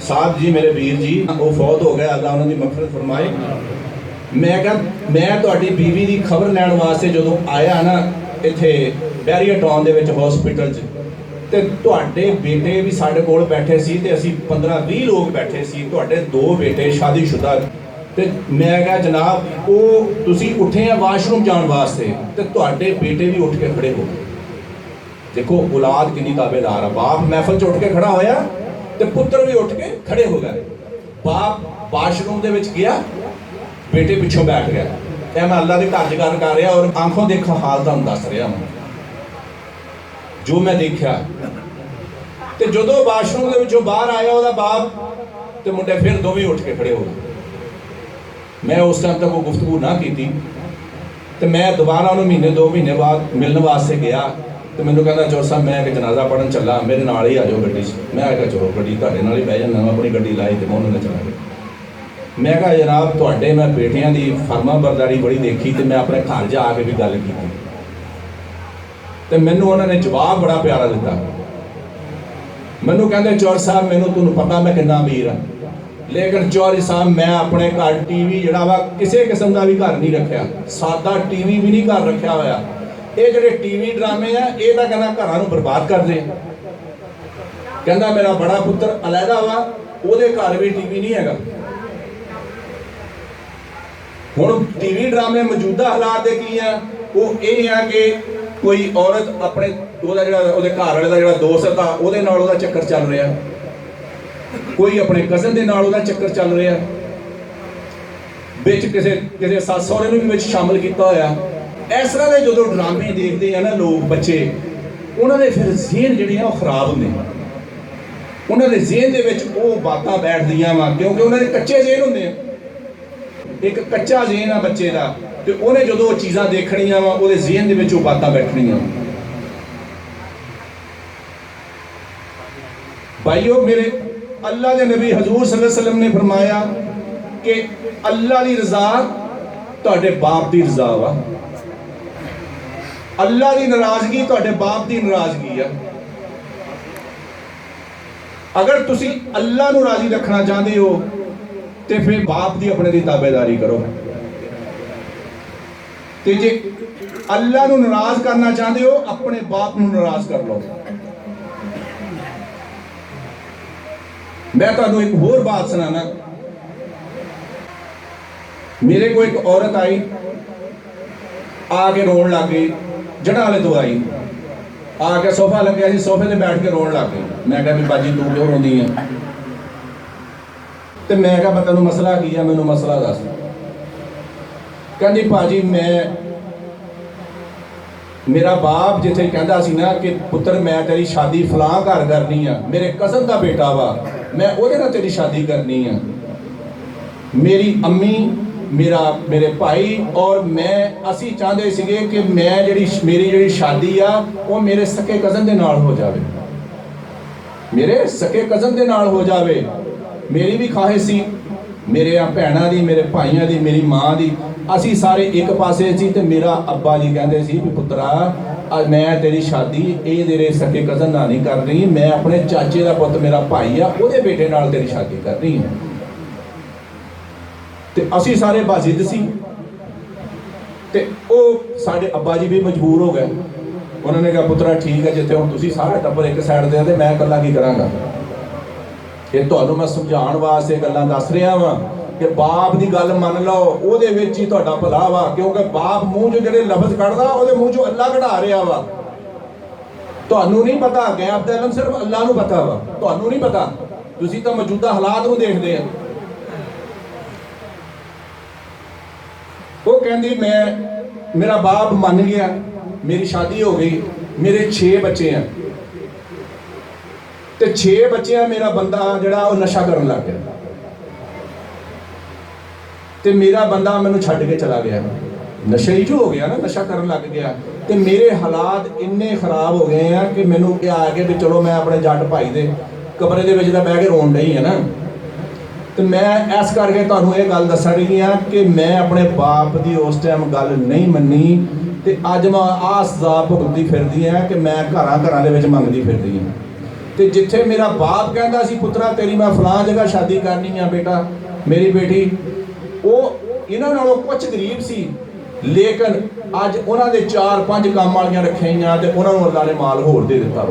ਸਾਹਿਬ ਜੀ, ਮੇਰੇ ਵੀਰ ਜੀ, ਉਹ ਫੌਤ ਹੋ ਗਿਆ, ਅੱਲਾ ਉਹਨਾਂ ਦੀ ਮਗਫਰਤ ਫਰਮਾਏ। ਮੈਂ ਕਿਹਾ ਮੈਂ ਤੁਹਾਡੀ ਬੀਵੀ ਦੀ ਖਬਰ ਲੈਣ ਵਾਸਤੇ ਜਦੋਂ ਆਇਆ ਨਾ ਇੱਥੇ ਬੈਰੀਅਰ ਟਾਊਨ ਦੇ ਵਿੱਚ ਹਸਪੀਟਲ 'ਚ, ਤੇ ਤੁਹਾਡੇ ਬੇਟੇ ਵੀ ਸਾਡੇ ਕੋਲ ਬੈਠੇ ਸੀ, ਤੇ ਅਸੀਂ 15-20 ਲੋਕ ਬੈਠੇ ਸੀ, ਤੁਹਾਡੇ 2 ਬੇਟੇ ਸ਼ਾਦੀशुदा। ਤੇ ਮੈਂ ਕਿਹਾ ਜਨਾਬ, ਉਹ ਤੁਸੀਂ ਉੱਠੇ ਆ ਵਾਸ਼ਰੂਮ ਜਾਣ ਵਾਸਤੇ, ਤੇ ਤੁਹਾਡੇ ਬੇਟੇ ਵੀ ਉੱਠ ਕੇ ਖੜੇ ਹੋ ਗਏ। ਦੇਖੋ ਔਲਾਦ ਕਿੰਨੀ ਤਾਬੇਦਾਰ ਆ। ਬਾਪ ਮਹਿਫਲ 'ਚ ਉੱਠ ਕੇ ਖੜਾ ਹੋਇਆ, ਤੇ ਪੁੱਤਰ ਵੀ ਉੱਠ ਕੇ ਖੜੇ ਹੋ ਗਏ। ਬਾਪ ਵਾਸ਼ਰੂਮ ਦੇ ਵਿੱਚ ਗਿਆ, ਬੇਟੇ ਪਿੱਛੋਂ ਬੈਠ ਗਿਆ। ਇਹ ਮੈਂ ਅੱਲਾ ਦੇ ਘਰ 'ਚ ਗੱਲ ਕਰ ਰਿਹਾ, ਔਰ ਆਂਖੋਂ ਦੇਖਾ ਹਾਲ ਤੁਹਾਨੂੰ ਦੱਸ ਰਿਹਾ ਮੈਂ ਜੋ ਮੈਂ ਦੇਖਿਆ। ਤੇ ਜਦੋਂ ਵਾਸ਼ਰੂਮ ਦੇ ਵਿੱਚੋਂ ਬਾਹਰ ਆਇਆ ਉਹਦਾ ਬਾਪ ਤੇ ਮੁੰਡੇ, ਫਿਰ ਦੋਵੇਂ ਉੱਠ ਕੇ ਖੜੇ ਹੋ ਗਏ। ਮੈਂ ਉਸ ਟਾਈਮ ਤੱਕ ਉਹ ਗੁਫ਼ਤਗੂ ਨਾ ਕੀਤੀ, ਤੇ ਮੈਂ ਦੁਬਾਰਾ ਉਹਨੂੰ 1-2 ਮਹੀਨੇ ਬਾਅਦ ਮਿਲਣ ਵਾਸਤੇ ਗਿਆ, ਤੇ ਮੈਨੂੰ ਕਹਿੰਦਾ, ਚੌਰ ਸਾਹਿਬ ਮੈਂ ਇੱਕ ਜਨਾਜ਼ਾ ਪੜ੍ਹਨ ਚੱਲਾ, ਮੇਰੇ ਨਾਲ ਹੀ ਆ ਜਾਓ ਗੱਡੀ 'ਚ। ਮੈਂ ਕਿਹਾ ਚਲੋ ਗੱਡੀ ਤੁਹਾਡੇ ਨਾਲ ਹੀ ਬਹਿ ਜਾਂਦਾ। ਮੈਂ ਆਪਣੀ ਗੱਡੀ ਲਾਈ ਤੇ ਮੈਂ ਉਹਨਾਂ ਨਾਲ ਚਲਾ ਗਿਆ। ਮੈਂ ਕਿਹਾ ਜਨਾਬ, ਤੁਹਾਡੇ ਮੈਂ ਬੇਟਿਆਂ ਦੀ ਫਰਮਾ ਬਰਦਾਰੀ ਬੜੀ ਦੇਖੀ, ਤੇ ਮੈਂ ਆਪਣੇ ਘਰ ਜਾ ਕੇ ਵੀ ਗੱਲ ਕੀਤੀ, ਤੇ ਮੈਨੂੰ ਉਹਨਾਂ ਨੇ ਜਵਾਬ ਬੜਾ ਪਿਆਰਾ ਦਿੱਤਾ। ਮੈਨੂੰ ਕਹਿੰਦੇ, ਚੌਰ ਸਾਹਿਬ, ਮੈਨੂੰ ਤੁਹਾਨੂੰ ਪਤਾ ਮੈਂ ਕਿੰਨਾ ਅਮੀਰ ਹਾਂ, ਲੇਕਿਨ ਚੌਧਰੀ ਸਾਹਿਬ ਮੈਂ ਆਪਣੇ ਘਰ ਟੀਵੀ ਜਿਹੜਾ ਵਾ ਕਿਸੇ ਕਿਸਮ ਦਾ ਵੀ ਘਰ ਨਹੀਂ ਰੱਖਿਆ, ਸਾਦਾ ਟੀਵੀ ਵੀ ਨਹੀਂ ਘਰ ਰੱਖਿਆ ਹੋਇਆ। ਇਹ ਜਿਹੜੇ ਟੀਵੀ ਡਰਾਮੇ ਆ, ਇਹ ਤਾਂ ਕਹਿੰਦਾ ਘਰਾਂ ਨੂੰ ਬਰਬਾਦ ਕਰਦੇ। ਕਹਿੰਦਾ ਮੇਰਾ ਬੜਾ ਪੁੱਤਰ ਅਲੈਦਾ ਵਾ, ਉਹਦੇ ਘਰ ਵੀ ਟੀਵੀ ਨਹੀਂ ਹੈਗਾ। ਹੁਣ ਟੀਵੀ ਡਰਾਮੇ ਮੌਜੂਦਾ ਹਾਲਾਤ ਦੇ ਕੀ ਆ? ਉਹ ਇਹ ਆ ਕਿ ਕੋਈ ਔਰਤ ਆਪਣੇ ਉਹਦਾ ਜਿਹੜਾ ਉਹਦੇ ਘਰ ਵਾਲੇ ਦਾ ਜਿਹੜਾ ਦੋਸਤ ਆ, ਉਹਦੇ ਨਾਲ ਉਹਦਾ ਚੱਕਰ ਚੱਲ ਰਿਹਾ, ਕੋਈ ਆਪਣੇ ਕਜ਼ਨ ਦੇ ਨਾਲ ਉਹਦਾ ਚੱਕਰ ਚੱਲ ਰਿਹਾ, ਵਿੱਚ ਕਿਸੇ ਸੱਸ ਸਹੁਰੇ ਨੂੰ ਵੀ ਵਿੱਚ ਸ਼ਾਮਲ ਕੀਤਾ ਹੋਇਆ। ਇਸ ਤਰ੍ਹਾਂ ਦੇ ਜਦੋਂ ਡਰਾਮੇ ਦੇਖਦੇ ਆ ਨਾ ਲੋਕ, ਬੱਚੇ, ਉਹਨਾਂ ਦੇ ਫਿਰ ਜ਼ਿਹਨ ਜਿਹੜੇ ਆ ਉਹ ਖਰਾਬ ਹੁੰਦੇ। ਉਹਨਾਂ ਦੇ ਜ਼ਿਹਨ ਦੇ ਵਿੱਚ ਉਹ ਬਾਤਾਂ ਬੈਠਦੀਆਂ ਵਾ, ਕਿਉਂਕਿ ਉਹਨਾਂ ਦੇ ਕੱਚੇ ਜ਼ਿਹਨ ਹੁੰਦੇ ਆ। ਇੱਕ ਕੱਚਾ ਜ਼ਿਹਨ ਆ ਬੱਚੇ ਦਾ, ਤੇ ਉਹਨੇ ਜਦੋਂ ਉਹ ਚੀਜ਼ਾਂ ਦੇਖਣੀਆਂ ਵਾ, ਉਹਦੇ ਜ਼ਿਹਨ ਦੇ ਵਿੱਚ ਉਹ ਬਾਤਾਂ ਬੈਠਣੀਆਂ। भाइयों, मेरे अल्लाह के नबी हजूर सल्लल्लाहु अलैहि वसल्लम ने फरमाया कि अल्लाह की रजा तुहाडे बाप की रजा वा, अल्लाह की नाराजगी तुहाडे बाप की नाराजगी है। अगर तुसी अल्लाह नूं राजी रखना चाहते हो तो फिर बाप की अपने की ताबेदारी करो, ते जे अल्लाह नूं नाराज करना चाहते हो अपने बाप नूं नाराज कर लो। मैं तुहानूं एक होर बात सुनाना। मेरे को एक औरत आई, आके रोन लग गई, जड़ा वाले तो आई, आके सोफा लग्या सी, सोफे ते बैठ के रोन लग गई। मैं कहा भी बाजी तू क्यों रोंदी है? ते मैं कहा तैनूं मसला की है, मैनूं मसला दस। कहंदी भाजी मेरा बाप जिथे कहता सी ना कि पुत्र मैं तेरी शादी फलां घर करनी है, मेरे कज़न का बेटा वा, मैं ਉਹਦੇ ਨਾਲ तेरी शादी करनी है। मेरी अम्मी मेरे भाई और मैं असी चाहते सीगे कि मैं मेरी जिहड़ी शादी आ वो मेरे सके कज़न दे नाल हो जावे, मेरे सके कज़न दे नाल हो जावे। मेरी भी ख्वाहिश सी, मेरे भैणां दी, मेरे भाइयों दी, मेरी माँ दी, असी सारे एक पासे सी। ते मेरा अब्बा जी कहते सी भी पुत्रा मैं तेरी शादी ये तेरे सके कज़न नाल नहीं कर रही, मैं अपने चाचे का पुत मेरा भाई आ ਉਹਦੇ बेटे नाल तेरी शादी कर रही हूँ। ते असी सारे बाजिद सी, ते ਉਹ ਸਾਡੇ अब्बा जी भी मजबूर हो गए। उन्होंने कहा पुत्रा ठीक है, जिथे हुण तुसीं सारा टब्बर एक साइड ते ते मैं इकल्ला की करांगा। ये तुहानूं मैं समझाउण वास्ते गल्लां दस रिहा वां कि बाप की गल मन लो, ਉਹਦੇ ਵਿੱਚ ही तुहाडा भला वा, क्योंकि बाप मूँह चों ਜਿਹੜੇ लफ्ज़ कढ़दा ਉਹਦੇ मूँह चों अल्लाह कढ़ा रिहा वा। ਤੁਹਾਨੂੰ नहीं पता, गैब दा इल्म सिर्फ अल्लाह नूं पता वा, ਤੁਹਾਨੂੰ नहीं पता। ਤੁਸੀਂ ਤਾਂ ਮੌਜੂਦਾ ਹਾਲਾਤ ਨੂੰ ਦੇਖਦੇ ਆ। ਉਹ ਕਹਿੰਦੀ मेरा बाप मन गया, मेरी शादी हो गई, मेरे 6 बच्चे हैं, ते 6 बच्चे मेरा बंदा जड़ा वो नशा करन लग गया, ते मेरा बंदा मैनू छड्ड के चला गया, नशे ही जो हो गया ना, नशा करन लग गया। ते मेरे हालात इन्ने खराब हो गए हैं कि मैनू क्या आ के भी चलो मैं अपने जट भाई दे कमरे दे विच तां बैठ के रोन डई है ना। तो मैं इस करके तुहानूं ये गल दस्सण लगी हाँ कि मैं अपने बाप की उस टाइम गल नहीं मन्नी, ते अज मैं आ सज़ा भुगतदी फिरदी हाँ कि मैं घरां दे विच मंगदी फिरदी हाँ। ते जिथे मेरा बाप कहता सी पुत्रा तेरी मैं फलां जगह शादी करनी है बेटा मेरी बेटी, वो इन्हां नालों कुछ गरीब सी, लेकिन अज उन्हां दे 4-5 काम वालियां रखियां ते उन्हां नूं अल्लाह ने माल होर दे दित्ता।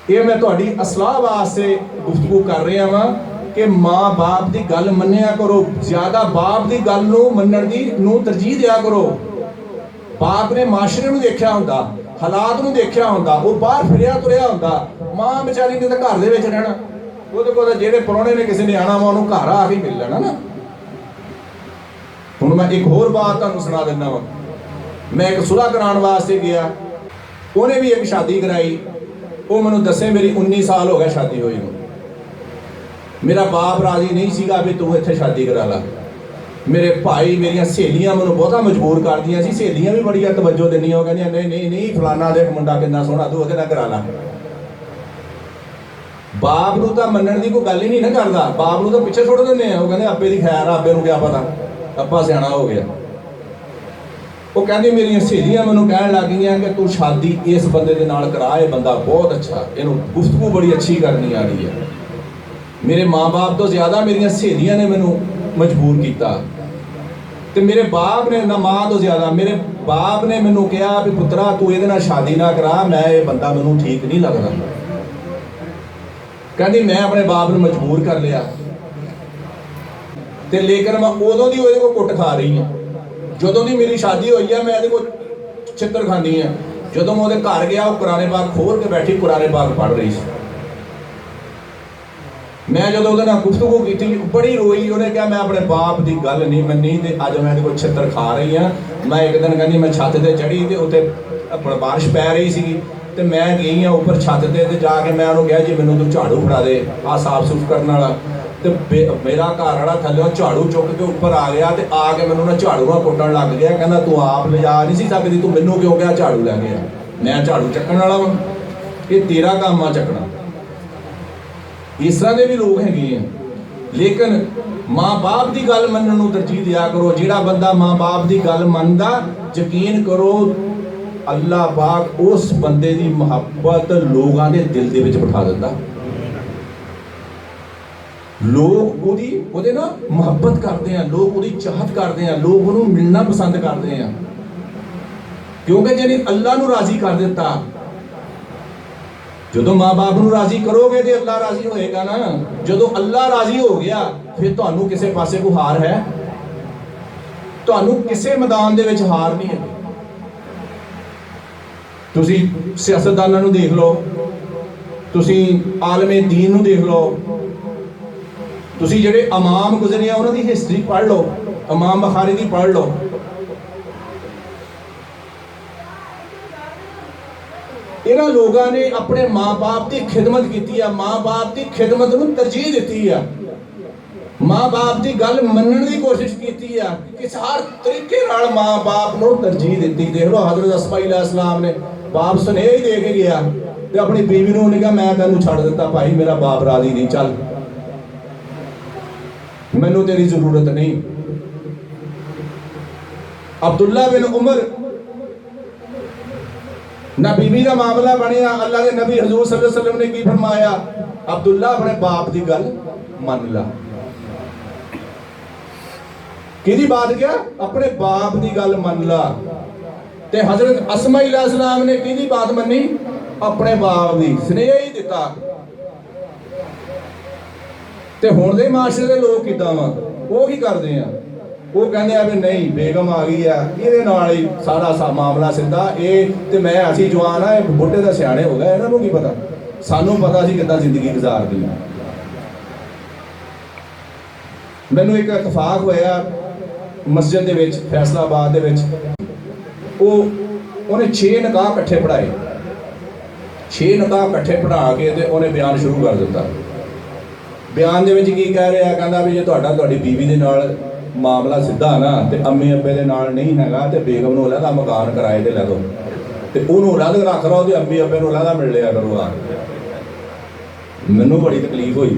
ये मैं तुहाडी असलाह वास्ते गुफ्तगू कर रहा वां कि माँ बाप की गल मन्निया करो, ज्यादा बाप की गल नूं मन्नण दी नूं तरजीह दिया करो। बाप ने माशरे नूं देखिया हुंदा, हालात नूं देखिया हुंदा, वो बाहर फिरिया तुरिया हुंदा, माँ बेचारी ने तो घर दे विच रहना, ਉਹਦੇ ਕੋਲ ਜਿਹੜੇ ਪ੍ਰਾਹੁਣੇ ਨੇ ਕਿਸੇ ਨੇ ਆਣਾ ਵਾ ਉਹਨੂੰ ਘਰ ਆ ਕੇ ਮਿਲ ਲੈਣਾ ਨਾ। ਹੁਣ ਮੈਂ ਇੱਕ ਹੋਰ ਬਾਤ ਤੁਹਾਨੂੰ ਸੁਣਾ ਦਿੰਦਾ ਵਾ। ਮੈਂ ਇੱਕ ਸੁਲ੍ਹਾ ਕਰਾਉਣ ਵਾਸਤੇ ਗਿਆ, ਉਹਨੇ ਵੀ ਇੱਕ ਸ਼ਾਦੀ ਕਰਾਈ। ਉਹ ਮੈਨੂੰ ਦੱਸੇ ਮੇਰੀ 19 ਸਾਲ ਹੋ ਗਿਆ ਸ਼ਾਦੀ ਹੋਈ ਨੂੰ। ਮੇਰਾ ਬਾਪ ਰਾਜੀ ਨਹੀਂ ਸੀਗਾ ਵੀ ਤੂੰ ਇੱਥੇ ਸ਼ਾਦੀ ਕਰਾ ਲਾ। ਮੇਰੇ ਭਾਈ ਮੇਰੀਆਂ ਸਹੇਲੀਆਂ ਮੈਨੂੰ ਬਹੁਤਾ ਮਜਬੂਰ ਕਰਦੀਆਂ ਸੀ, ਸਹੇਲੀਆਂ ਵੀ ਬੜੀਆਂ ਤਵੱਜੋ ਦਿੰਦੀਆਂ, ਉਹ ਕਹਿੰਦੀਆਂ ਨਹੀਂ ਨਹੀਂ ਨਹੀਂ ਫਲਾਨਾ ਦੇਖ ਮੁੰਡਾ ਕਿੰਨਾ ਸੋਹਣਾ, ਤੂੰ ਉਹਦੇ ਨਾਲ ਕਰਾ ਲਾ। बाप नूं तां मन्नण दी कोई गल ही नहीं ना करदा, बाप नूं तां पिछे सुट दिंदे आ। ਉਹ ਕਹਿੰਦੇ ਆਪੇ ਦੀ ਖੈਰ ਆ, ਆਪੇ ਨੂੰ ਕਿਆ ਪਤਾ, ਅੱਪਾ ਸਿਆਣਾ ਹੋ ਗਿਆ। ਉਹ ਕਹਿੰਦੀ ਮੇਰੀਆਂ ਸਹੇਲੀਆਂ ਮੈਨੂੰ ਕਹਿਣ ਲੱਗ ਗਈਆਂ ਕਿ ਤੂੰ ਸ਼ਾਦੀ ਇਸ ਬੰਦੇ ਦੇ ਨਾਲ ਕਰਾ, ਇਹ ਬੰਦਾ ਬਹੁਤ ਅੱਛਾ, ਇਹਨੂੰ ਗੁਫ਼ਤਗੂ ਬੜੀ ਅੱਛੀ ਕਰਨੀ ਆ ਰਹੀ ਹੈ। ਮੇਰੇ ਮਾਂ-ਬਾਪ ਤੋਂ ਜ਼ਿਆਦਾ ਮੇਰੀਆਂ ਸਹੇਲੀਆਂ ਨੇ ਮੈਨੂੰ ਮਜਬੂਰ ਕੀਤਾ, ਤੇ ਮੇਰੇ ਬਾਪ ਨੇ ਨਾ, ਮਾਂ ਤੋਂ ਜ਼ਿਆਦਾ ਮੇਰੇ ਬਾਪ ਨੇ ਮੈਨੂੰ ਕਿਹਾ ਵੀ ਪੁੱਤਰਾ ਤੂੰ ਇਹਦੇ ਨਾਲ ਸ਼ਾਦੀ ਨਾ ਕਰਾ, ਮੈਂ ਇਹ ਬੰਦਾ ਮੈਨੂੰ ਠੀਕ ਨਹੀਂ ਲੱਗਦਾ। कहती मैं अपने बाप ने मजबूर कर लिया, ते लेकिन मैं उदों दी ਉਹਦੇ ਕੋਲ कुट खा रही हाँ। ਜਦੋਂ ਦੀ मेरी शादी हुई है मैं ਇਹਦੇ ਕੋਲ छित्र खानी है। ਜਦੋਂ मैं ਉਹਦੇ घर गया वो कुरान पाक खोल के बैठी कुरान पाक पढ़ रही सी। मैं ਜਦੋਂ ਉਹਦੇ ਨਾਲ गुफ्तगू की बड़ी रोई। ਉਹਨੇ ਕਿਹਾ मैं अपने बाप की गल नहीं मन्नी ते अज मैं ਇਹਦੇ ਕੋਲ छित्र खा रही हाँ। मैं एक दिन कहनी मैं छत ते चढ़ी ते उत्ते बारिश पै रही सी, ਤੇ ਮੈਂ ਗਈ ਆ ਉੱਪਰ ਛੱਤ ਤੇ ਜਾ ਕੇ ਮੈਂ ਉਹਨੂੰ ਕਿਹਾ ਜੀ ਮੈਨੂੰ ਤੂੰ ਝਾੜੂ ਫੜਾ ਦੇ ਆ ਸਾਫ ਸੁਫ ਕਰਨ ਵਾਲਾ। ਤੇ ਮੇਰਾ ਘਰ ਵਾਲਾ ਥੱਲੇ ਝਾੜੂ ਚੁੱਕ ਕੇ ਉੱਪਰ ਆ ਗਿਆ ਤੇ ਆ ਕੇ ਮੈਨੂੰ ਨਾ ਝਾੜੂ ਨਾਲ ਕੁੱਟਣ ਲੱਗ ਗਿਆ। ਕਹਿੰਦਾ ਤੂੰ ਆਪ ਲਿਜਾ ਨਹੀਂ ਸੀ ਸਕਦੀ, ਤੂੰ ਮੈਨੂੰ ਕਿਉਂ ਕਿਹਾ ਝਾੜੂ ਲੈ ਕੇ ਆ? ਮੈਂ ਝਾੜੂ ਚੱਕਣ ਵਾਲਾ ਵਾਂ? ਇਹ ਤੇਰਾ ਕੰਮ ਆ ਚੱਕਣਾ। ਇਸ ਤਰ੍ਹਾਂ ਦੇ ਵੀ ਲੋਕ ਹੈਗੇ ਆ। ਲੇਕਿਨ ਮਾਂ ਬਾਪ ਦੀ ਗੱਲ ਮੰਨਣ ਨੂੰ ਤਰਜੀਹ ਦਿਆ ਕਰੋ। ਜਿਹੜਾ ਬੰਦਾ ਮਾਂ ਬਾਪ ਦੀ ਗੱਲ ਮੰਨਦਾ, ਯਕੀਨ ਕਰੋ ਅੱਲਾਹ ਪਾਕ ਉਸ ਬੰਦੇ ਦੀ ਮੁਹੱਬਤ ਲੋਕਾਂ ਦੇ ਦਿਲ ਦੇ ਵਿੱਚ ਬਿਠਾ ਦਿੰਦਾ। ਲੋਕ ਉਹਦੇ ਨਾਲ ਮੁਹੱਬਤ ਕਰਦੇ ਆ, ਲੋਕ ਉਹਦੀ ਚਾਹਤ ਕਰਦੇ ਆ, ਲੋਕ ਉਹਨੂੰ ਮਿਲਣਾ ਪਸੰਦ ਕਰਦੇ ਆ। ਕਿਉਂਕਿ ਜਿਹਨੇ ਅੱਲਾਹ ਨੂੰ ਰਾਜ਼ੀ ਕਰ ਦਿੱਤਾ, ਜਦੋਂ ਮਾਂ ਬਾਪ ਨੂੰ ਰਾਜ਼ੀ ਕਰੋਗੇ ਤੇ ਅੱਲਾਹ ਰਾਜ਼ੀ ਹੋਏਗਾ ਨਾ। ਜਦੋਂ ਅੱਲਾਹ ਰਾਜ਼ੀ ਹੋ ਗਿਆ ਫਿਰ ਤੁਹਾਨੂੰ ਕਿਸੇ ਪਾਸੇ ਕੋਈ ਹਾਰ ਹੈ? ਤੁਹਾਨੂੰ ਕਿਸੇ ਮੈਦਾਨ ਦੇ ਵਿੱਚ ਹਾਰ ਨਹੀਂ ਹੈ। ਤੁਸੀਂ ਸਿਆਸਤਦਾਨਾਂ ਨੂੰ ਦੇਖ ਲਓ, ਤੁਸੀਂ ਆਲਮੇ ਦੀਨ ਨੂੰ ਦੇਖ ਲਓ, ਤੁਸੀਂ ਜਿਹੜੇ ਇਮਾਮ ਗੁਜ਼ਰੇ ਆ ਉਹਨਾਂ ਦੀ ਹਿਸਟਰੀ ਪੜ੍ਹ ਲਓ, ਇਮਾਮ ਬੁਖਾਰੀ ਦੀ ਪੜ੍ਹ ਲਓ। ਇਹਨਾਂ ਲੋਕਾਂ ਨੇ ਆਪਣੇ ਮਾਂ-ਬਾਪ ਦੀ ਖਿਦਮਤ ਕੀਤੀ ਆ, ਮਾਂ-ਬਾਪ ਦੀ ਖਿਦਮਤ ਨੂੰ ਤਰਜੀਹ ਦਿੱਤੀ ਆ, ਮਾਂ-ਬਾਪ ਦੀ ਗੱਲ ਮੰਨਣ ਦੀ ਕੋਸ਼ਿਸ਼ ਕੀਤੀ ਆ। ਕਿਸ ਹਰ ਤਰੀਕੇ ਨਾਲ ਮਾਂ-ਬਾਪ ਨੂੰ ਤਰਜੀਹ ਦਿੱਤੀ। ਦੇਖ ਲਓ ਹਜ਼ਰਤ ਇਸਮਾਈਲ अलैहिस्सलाम ਨੇ ਬਾਪ ਸੁਨੇਹਾ ਹੀ ਦੇ ਕੇ ਗਿਆ ਤੇ ਆਪਣੀ ਬੀਵੀ ਨੂੰ ਉਹਨੇ ਕਿਹਾ ਮੈਂ ਤੈਨੂੰ ਛੱਡ ਦਿੱਤਾ ਭਾਈ, ਮੇਰਾ ਬਾਪ ਰਾਜ਼ੀ ਨਹੀਂ, ਚੱਲ ਮੈਨੂੰ ਤੇਰੀ ਜ਼ਰੂਰਤ ਨਹੀਂ। ਅਬਦੁੱਲਾ ਬਿਨ ਉਮਰ ना बीवी का मामला बनया, अल्लाह के नबी हजूर सल्लल्लाहु अलैहि वसल्लम ने की फरमाया, अब्दुल्ला अपने बाप की गल मान ला। किहदी बात क्या? अपने बाप की गल मान ला। ते हजरत अस्मा अलैहिस्सलाम ने किहदी बात मनी? अपने बाप की। स्नेह ही दिता। ते हुण दे माशरे दे लोग किदां वा? वो की करदे आ? वो कहते हैं भी नहीं बेगम आ गई है, ये ही सारा मामला सीधा। ये तो मैं असी जवान हाँ, बुढ़े तो सियाने हो गए, इन्हों की पता, सानू पता सी कितना जिंदगी गुजारदी। मैनू एक इतफाक होया मस्जिद दे विच फैसलाबाद दे विच, उन्हें 6 निकाह इकट्ठे पढ़ाए। 6 निकाह इकट्ठे पढ़ा के ते उन्हें बयान शुरू कर दिता। बयान दे विच की कह रहा, कहता भी जे तुहाडा तुहाडी बीवी दे नाल मामला सीधा ना तो अम्मी अब्बे के नाल नहीं हैगा तो बेगम नूं अलग मकान किराए ते लै दो ते उहनूं अलग रख लो ते अम्मी अब्बे नूं अलग मिल लिया करो। मैनूं बड़ी तकलीफ हुई।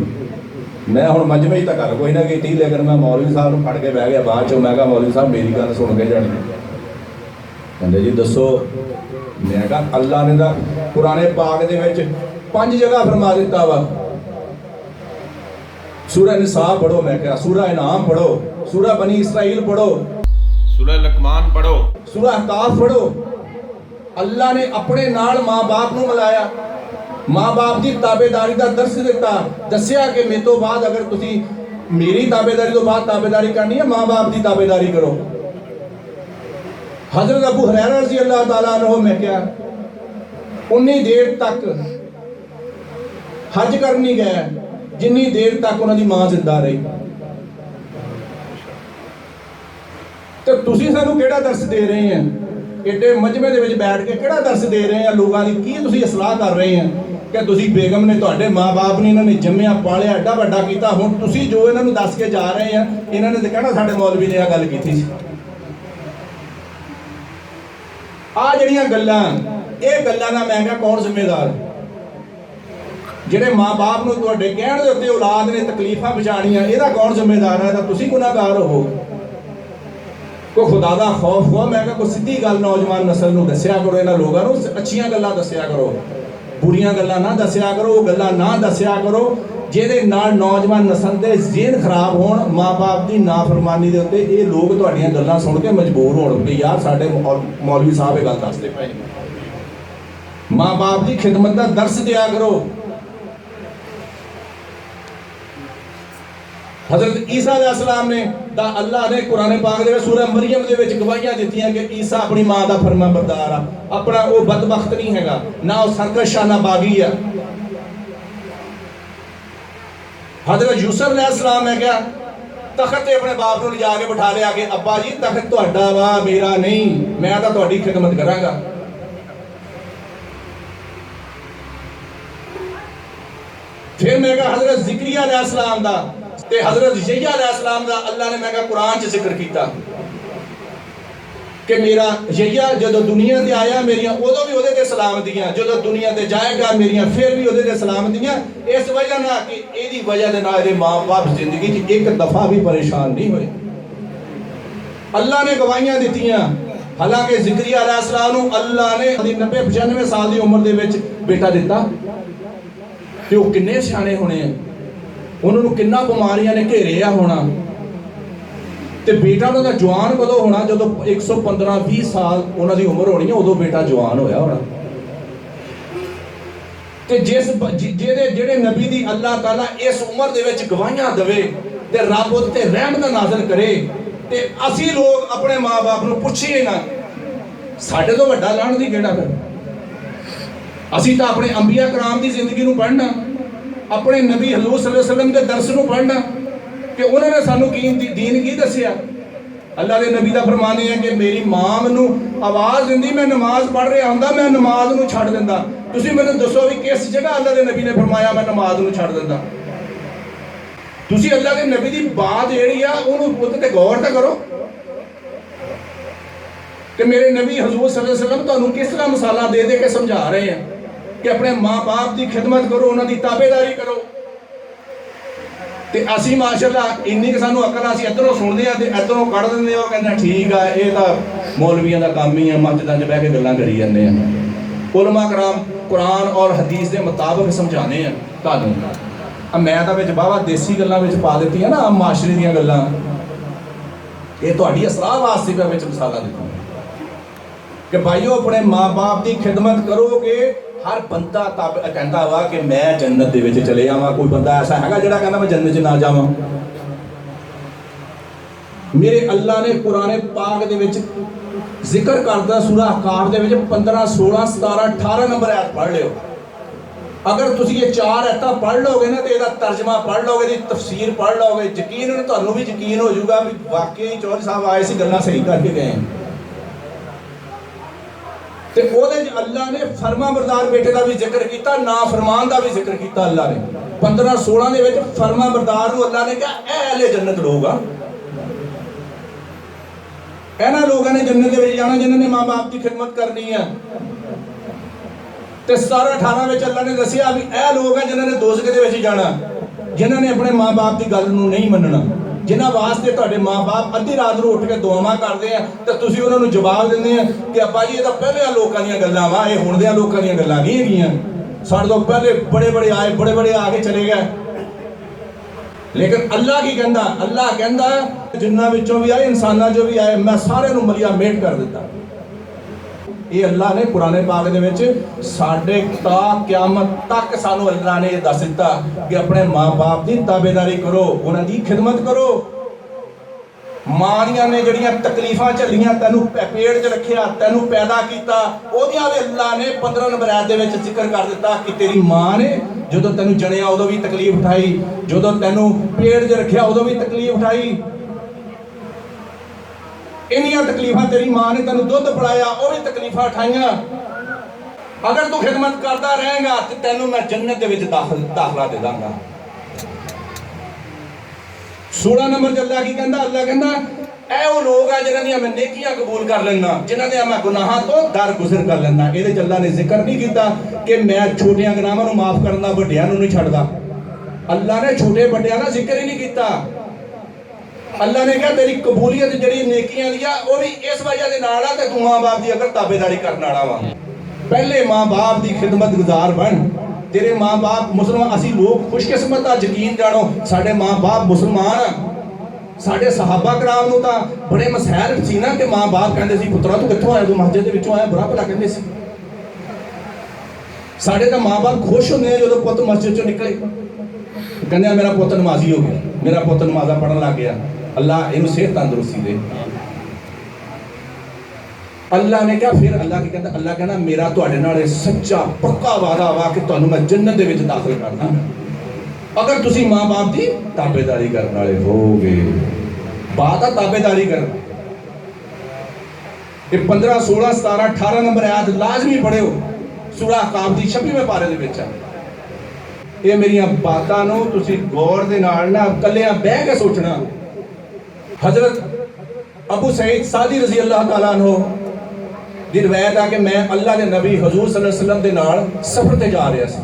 मैं हुण मजमे ही तो गल कोई ना कीती, लेकिन मैं मौलवी साहब नूं फड़ के बह गया बाद चों। मैं कहा मौलवी साहब मेरी गल सुन के जानी। कहंदे जी दसो। मैं कहा अल्लाह ने तां कुराने पाक दे विच 5 जगह फरमा दिता वा। सूरह निसा पढ़ो, मैं क्या सूरह इनाम पढ़ो, सूरह बनी इसराइल पढ़ो, सूरह लकमान पढ़ो, सूरह अहकाफ पढ़ो। अल्लाह ने अपने नाल माँ बाप नूं मिलाया, माँ बाप की ताबेदारी का दर्स दिता। दस्या कि मेरे तो बाद अगर तुसी मेरी ताबेदारी तो बाद ताबेदारी करनी है, माँ बाप की ताबेदारी करो। हजरत अबू हुरैरा रज़ी अल्लाह ताला अन्हु मैं क्या उन्नी देर तक हज करनी गए जिन्नी देर तक उन्होंने मां जिंदा रही। तो तुसी सानू केड़ा दर्स दे रहे हैं? एडे मजमे दे विच बैठ के केड़ा दर्स दे रहे हैं लोगों की? की तुसी इसलाह कर रहे हैं कि तुसी बेगम ने तुहाडे माँ बाप ने इन्होंने जम्मिया पालिया एडा वड्डा कीता, हुण तुसी जो इन्होंने दस के जा रहे हैं, इन्होंने तो कहना साडे मौलवी ने गल कीती सी। आ जिहड़ियां गल्लां ये गल्लां दा मैं कहा कौन जिम्मेदार? ਜਿਹੜੇ माँ-बाप ਨੂੰ ਤੁਹਾਡੇ ਕਹਿਣ ਦੇ ਉੱਤੇ ਔਲਾਦ ਨੇ ਤਕਲੀਫਾਂ ਪਹੁੰਚਾਣੀਆਂ, ਇਹਦਾ ਕੌਣ ਜ਼ਿੰਮੇਦਾਰ ਹੈ? ਤਾਂ ਤੁਸੀਂ ਗੁਨਾਹਗਾਰ ਹੋ। ਕੋਈ ਖੁਦਾ ਦਾ ਖੌਫ ਹੋ। ਮੈਂ ਕਿਹਾ ਕੋਈ ਸਿੱਧੀ ਗੱਲ ਨੌਜਵਾਨ ਨਸਲ ਨੂੰ ਦੱਸਿਆ ਕਰੋ, ਇਹਨਾਂ ਲੋਕਾਂ ਨੂੰ ਅੱਛੀਆਂ ਗੱਲਾਂ ਦੱਸਿਆ ਕਰੋ, ਬੁਰੀਆਂ ਗੱਲਾਂ ਨਾ ਦੱਸਿਆ ਕਰੋ, ਉਹ ਗੱਲਾਂ ਨਾ ਦੱਸਿਆ ਕਰੋ ਜਿਹਦੇ ਨਾਲ ਨੌਜਵਾਨ ਨਸਲ ਦੇ ਜ਼ਿਹਨ ਖਰਾਬ ਹੋਣ। ਮਾਂ-ਬਾਪ ਦੀ ਨਾਫਰਮਾਨੀ ਦੇ ਉੱਤੇ ਇਹ ਲੋਕ ਤੁਹਾਡੀਆਂ ਗੱਲਾਂ ਸੁਣ ਕੇ ਮਜਬੂਰ ਹੋਣ ਕਿ ਯਾਰ ਸਾਡੇ ਮੌਲਵੀ ਸਾਹਿਬ ਇਹ ਗੱਲ ਦੱਸਦੇ ਪਏ। ਮਾਂ-ਬਾਪ ਦੀ ਖਿਦਮਤ ਦਾ ਦਰਸ ਦਿਆ ਕਰੋ। हजरत ईसा अलैहिस्सलाम ने अल्लाह ने कुरान पाक दे सूरह मरियम दे विच गवाहियां दित्तियां कि ईसा अपनी मां दा फरमा बरदार आ, अपना वो बदबख्त नहीं हैगा, ना वो सरकश ना बागी आ। हजरत यूसुफ अलैहिस्सलाम ने क्या तख्त ते अपने बाप नूं लिजा के बिठा लिया कि अब्बा जी तख्त तुहाडा वा, मेरा नहीं, मैं तां तुहाडी खिदमत करांगा। फिर मैं कहा हजरत जिक्रिया अलैहिस्सलाम दा ते हजरत यहया अलैहिस्सलाम दा अल्लाह ने मैं कहा कुरान च जिक्र किया कि मेरा यहया जदों दुनिया ते आया मेरियां उदों भी उहदे ते सलामतियां, जदों दुनिया ते जाएगा मेरियां फिर भी उहदे ते सलामतियां। इस वजह ना कि इहदी वजह दे नाल इहदे मां बाप जिंदगी च एक दफा भी परेशान नहीं होए। अल्लाह ने गवाहियां दित्तियां। हालांकि जिक्रिया अलैहिस्सलाम नूं अल्लाह ने 90-95 साल की उम्र दे विच बेटा दिता ते वो किन्ने सियाणे होने हैं, उन्होंने किन्ना बीमारियां ने घेरिया होना ते बेटा उन्होंने जवान कदों होना जो 115-20 साल उन्होंने उम्र होनी है उदों बेटा जवान होया होना। ते जिस जेड़े नबी दी अल्लाह ताला इस उम्र दे विच गवाहियां देवे ते रब उहदे ते रहमत नाज़िल करे ते असी लोग अपने माँ बाप नूं पुछीए ना साडे तो वड्डा लाण दी किहड़ा फिर। असी तो अपने अंबिया कराम की जिंदगी नूं पढ़ना, अपने नबी हजूर सल्लल्लाहु अलैहि वसल्लम के दर्स नूं पढ़ना कि उन्होंने सानू दीन की दसिया। अल्लाह के नबी का फरमान है कि मेरी मां मैनू आवाज़ दिंदी मैं नमाज पढ़ रहा होंदा मैं नमाज नूं छड्ड दिंदा। तुसीं मैनूं दसो भी किस जगह अल्लाह के नबी ने फरमाया मैं नमाज नूं छड्ड दिंदा। तुसीं अल्लाह के नबी की बात जिहड़ी आ उहनूं उहदे ते गौर तां करो कि मेरे नबी हजूर सल्लल्लाहु अलैहि वसल्लम तुहानूं किस तरह मिसालां दे दे के समझा रहे हैं कि अपने माँ बाप की खिदमत करो, उन्होंने ताबेदारी करो। तो असी माशाअल्लाह इन्नी कि सानू अकल असीं इधरों सुनते हैं तो इधरों कढ़ देंगे। वो कहते ठीक है ये तो मौलवियों का काम ही है, मस्जिदां च बह के गल्लां करी जाते हैं। उलमा कराम कुरान और हदीस के मुताबिक समझाने हैं तुहानूं। मैं तो विच बावा देसी गल्लां विच पा दित्तियां ना माशरे दीयां गल्लां, ये तुहाडी असलाह वास्ते मैं विच मिसालां दित्तियां कि भाईओ अपने माँ बाप की खिदमत करोगे। हर बंदा तब कहता वा कि मैं जन्नत दे विच चले जावां। कोई बंदा ऐसा हैगा जिहड़ा कहंदा मैं जन्नत च ना जावां? मेरे अल्लाह ने कुरान पाक दे विच जिक्र करदा सूरा अहकाफ दे विच 15, 16, 17, 18 नंबर आयत पढ़ लियो। अगर तुसीं ये 4 आयतां पढ़ लोगे ना तो इसदा तर्जमा पढ़ लोगे, इसदी तफसीर पढ़ लोगे, यकीन तुहानूं भी यकीन हो जाऊगा भी वाकई चौधरी साहब आए सी गल्लां सही करके गए हैं। ते ओहदे च अल्लाह ने फरमा बरदार बेटे का भी जिक्र किया, ना फरमान का भी जिक्र किया। अल्लाह ने 15, 16 दे विच फरमा बरदार नूं अल्लाह ने कहा ऐ अहले जन्नत लोग आ, इन्हां लोगों ने जन्नत दे विच जाना जिन्हां ने माँ बाप की खिदमत करनी है। ते 17, 18 विच अल्लाह ने दसिया भी ऐ लोग हैं जिन्हां ने दोज़ख दे विच जाना, जिन्हां ने अपने माँ बाप की गल नूं नहीं मनना, जिन्हां वास्ते तुहाडे माँ बाप अद्धी रात नूं उठ के दुआवां करदे आ ते तुसीं उन्हां नूं जवाब दिंदे आ कि अब्बा जी ये तां पहले लोकां दीयां गल्लां वा, ये हुण दियां लोकां दीयां गल्लां नहीं हैगियां। साडे तों पहले बड़े बड़े आए, बड़े बड़े आके चले गए। लेकिन अल्लाह की कहंदा, अल्लाह कहंदा जिन्हां विचों भी आए इंसानां चों भी आए मैं सारे नूं मलिया मेट कर दित्ता। ये अल्लाह ने कुरान पाक दे विच साडे ता क़यामत तक सानू अल्लाह ने दस दिता कि अपने माँ बाप की ताबेदारी करो, उन्हां दी खिदमत करो। मां ने जड़ियां तकलीफां झल्लियां, तैनू पेट च रखिया, तैनू पैदा किया, ओहदियां भी अल्लाह ने 15 नंबर आयत दे विच जिक्र कर दिता कि तेरी मां ने जदों तैनू जणिया उदों भी तकलीफ उठाई, जदों तैनू पेट च रखिया उदों भी तकलीफ उठाई। इन्नियां तकलीफां तेरी मां ने तैनू दुध पिलाया वो भी तकलीफां उठाइयां। अगर तू खिदमत करता रहेगा तो तैनू मैं जन्नत दे विच दाखला दे दांगा। 16 नंबर च अल्लाह की कहंदा, अल्लाह कहंदा ऐ वो लोग आ जिन्हां दी मैं नेकियां कबूल कर लेना, जिन्हां दे मैं गुनाहां तो दर गुजर कर लेना। इहदे च अल्लाह ने जिक्र नहीं किया कि मैं छोटियां गुनाहां नूं माफ करना, वड्डियां नूं नहीं छड्डदा। अल्लाह ने छोटे वड्डियां दा जिक्र ही नहीं किया। अल्लाह ने कहा तेरी कबूलियत जी नेकियां दी वो भी इस वजह के नाल आ तू माँ बाप की अगर ताबेदारी करने वाला वा। पहले माँ बाप की खिदमत गुजार बन। तेरे माँ बाप मुसलमान, असी लोग खुशकिस्मत आ, यकीन जानो साडे माँ बाप मुसलमान आ। साडे सहाबा कराम नूं तां बड़े मसैल सी ना कि माँ बाप कहंदे सी पुत्रा तू कित्थों आया, तू मस्जिद दे विचों आया, बुरा भला कहंदे सी। साडे तां माँ बाप खुश होंदे जदों पुत्त मस्जिद चों निकले, कहंदे मेरा पुत्त नमाजी हो गया, मेरा पुत्त नमाज़ां पढ़न लग गया, अल्लाह इन्हूं सेहत तंदुरुस्ती दे। अल्लाह ने क्या फिर अल्लाह की कहता, अल्लाह कहना मेरा तुहाडे नाल सच्चा पक्का वादा वा कि तुहानूं मैं जन्नत दे विच दाखिल कर दां अगर तुसी माँ बाप की ताबेदारी करने वाले होगे। बात आ ताबेदारी कर। ये 15, 16, 17, 18 नंबर आयत लाजमी पढ़ियो। सूरह अहकाफ दी 26वें पारे दे विच ਇਹ ਮੇਰੀਆਂ ਬਾਤਾਂ ਨੂੰ ਤੁਸੀਂ ਗੌਰ ਦੇ ਨਾਲ ਨਾ ਇਕੱਲਿਆਂ ਬਹਿ ਕੇ ਸੋਚਣਾ। ਹਜ਼ਰਤ ਅਬੂ ਸਈਦ ਸਾਦੀ ਰਜ਼ੀ ਅੱਲਾਹ ਤਾਲਾ ਅਨਹੂ ਦੀ ਰਵਾਇਤ ਆ ਕਿ ਮੈਂ ਅੱਲਾਹ ਦੇ ਨਬੀ ਹਜ਼ੂਰ ਸੱਲੱਲਾਹੁ ਅਲੈहि ਵਸੱਲਮ ਦੇ ਨਾਲ ਸਫ਼ਰ ਤੇ ਜਾ ਰਿਹਾ ਸੀ।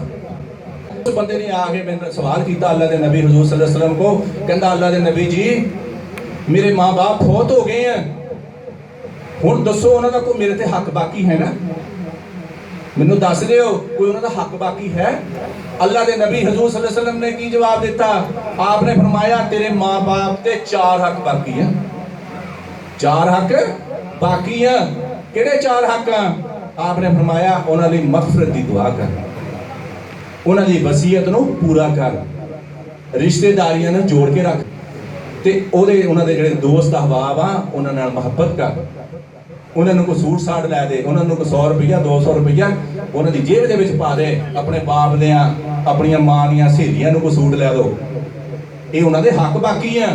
ਉਸ ਬੰਦੇ ਨੇ ਆ ਕੇ ਮੈਨੂੰ ਸਵਾਲ ਕੀਤਾ ਅੱਲਾਹ ਦੇ ਨਬੀ ਹਜ਼ੂਰ ਸੱਲੱਲਾਹੁ ਅਲੈहि ਵਸੱਲਮ ਕੋ, ਕਹਿੰਦਾ ਅੱਲਾਹ ਦੇ ਨਬੀ ਜੀ ਮੇਰੇ ਮਾँ बाप फौत हो गए हैं, ਹੁਣ ਦੱਸੋ ਉਹਨਾਂ ਦਾ ਕੋਈ ਮੇਰੇ ਤੇ ਹੱਕ ਬਾਕੀ ਹੈ ਨਾ? ਮੈਨੂੰ ਦੱਸ ਦਿਓ ਕੋਈ ਉਹਨਾਂ ਦਾ ਹੱਕ ਬਾਕੀ ਹੈ? अल्लाह के नबी हजूर सल्लल्लाहु अलैहि वसल्लम ने की जवाब दिता? आपने फरमाया तेरे माँ बाप ते 4 हक बाकी है। 4 हक बाकी है। किहड़े 4 हक? आपने फरमाया उन्हां लई मगफरत दी दुआ कर, उन्हां दी वसीयत नूं पूरा कर, रिश्तेदारियां नूं जोड़ के रख ते उन्हां दे जिहड़े दोस्त अहबाब आ उन्हां नाल मुहब्बत कर, उन्होंने कोई सूट साट लै दे, उन्होंने कोई 100 रुपया 200 रुपया उन्होंने जेब दे विच पा दे, अपने बाप दे अपनी मां दियां सहेलियां कोई सूट लै दो। ये उन्होंने हक बाकी है।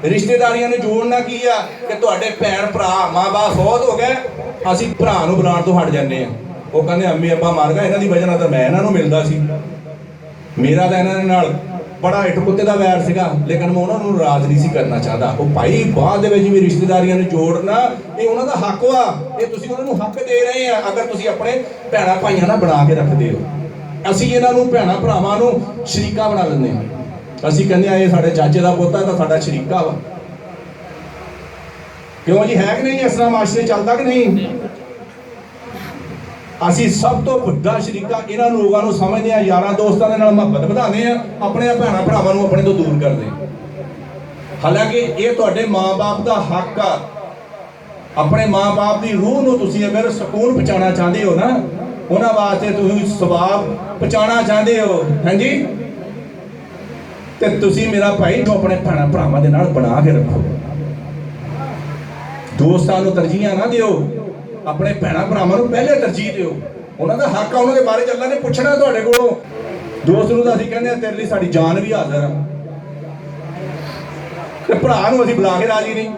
रिश्तेदारियां ने जोड़ना की है कि तुहाडे भैन भरा माँ बाप फौत हो गए, असीं भरा नूं बुलाउण तों हट जाने आ। वो कहंदे अम्मी अब्बा मर गए, इन्हां दी वजह नाल तां मैं इन्हां नूं मिलदा सी, मेरा तां इन्हां दे नाल बड़ा इट कुत्ते का वैर सीगा, लेकिन मैं उन्होंने नाराज नहीं सी करना चाहता। वो भाई बाद दे विच भी रिश्तेदारियां नूं जोड़ना ये उन्हां दा हक वा, ये तुसीं उन्हां नूं हक दे रहे हैं। अगर तुसीं अपने भैणां भाईआं नाल बना के रखदे हो, असीं इन्हां नूं भैणां भरावां नूं शरीका बना लैंदे हां। असीं कहंदे आ ये साडे चाचे दा पोता तां साडा शरीका वा। क्यों जी, है कि नहीं? इस तरह माशरे चलदा कि नहीं? ਅਸੀਂ ਸਭ ਤੋਂ ਵੱਡਾ ਸ਼ਰੀਕਾ ਇਹਨਾਂ ਲੋਕਾਂ ਨੂੰ ਸਮਝਦੇ ਆ, ਯਾਰਾਂ ਦੋਸਤਾਂ ਦੇ ਨਾਲ ਮੁਹੱਬਤ ਵਧਾਉਂਦੇ ਆ, ਆਪਣੇ ਭੈਣਾਂ ਭਰਾਵਾਂ ਨੂੰ ਆਪਣੇ ਤੋਂ ਦੂਰ ਕਰਦੇ ਆ। ਹਾਲਾਂਕਿ ਇਹ ਤੁਹਾਡੇ ਮਾਂ-ਬਾਪ ਦਾ ਹੱਕ ਆ। ਆਪਣੇ ਮਾਂ-ਬਾਪ ਦੀ ਰੂਹ ਨੂੰ ਤੁਸੀਂ ਅਗਰ ਸਕੂਨ ਪਹੁੰਚਾਉਣਾ ਚਾਹੁੰਦੇ ਹੋ ਨਾ, ਉਹਨਾਂ ਵਾਸਤੇ ਤੁਸੀਂ ਸਵਾਬ ਪਹੁੰਚਾਉਣਾ ਚਾਹੁੰਦੇ ਹੋ, ਹਾਂਜੀ, ਤੇ ਤੁਸੀਂ ਮੇਰਾ ਭਾਈ ਨੂੰ ਆਪਣੇ ਭੈਣਾਂ ਭਰਾਵਾਂ ਦੇ ਨਾਲ ਬਣਾ ਕੇ ਰੱਖੋ। ਦੋਸਤਾਂ ਨੂੰ ਤਰਜੀਹਾਂ ਨਾ ਦਿਓ, अपने भैन भरावां नूं पहले तरजीह दिओ। उन्हां दा हक आ, उन्हां दे बारे च अल्लाह ने पुछना तुहाडे कोलों। दोस्त नूं तां असीं कहंदे आ तेरे लई साडी जान भी हाज़र आ, ते भरा नूं असीं बुला के राजी नहीं।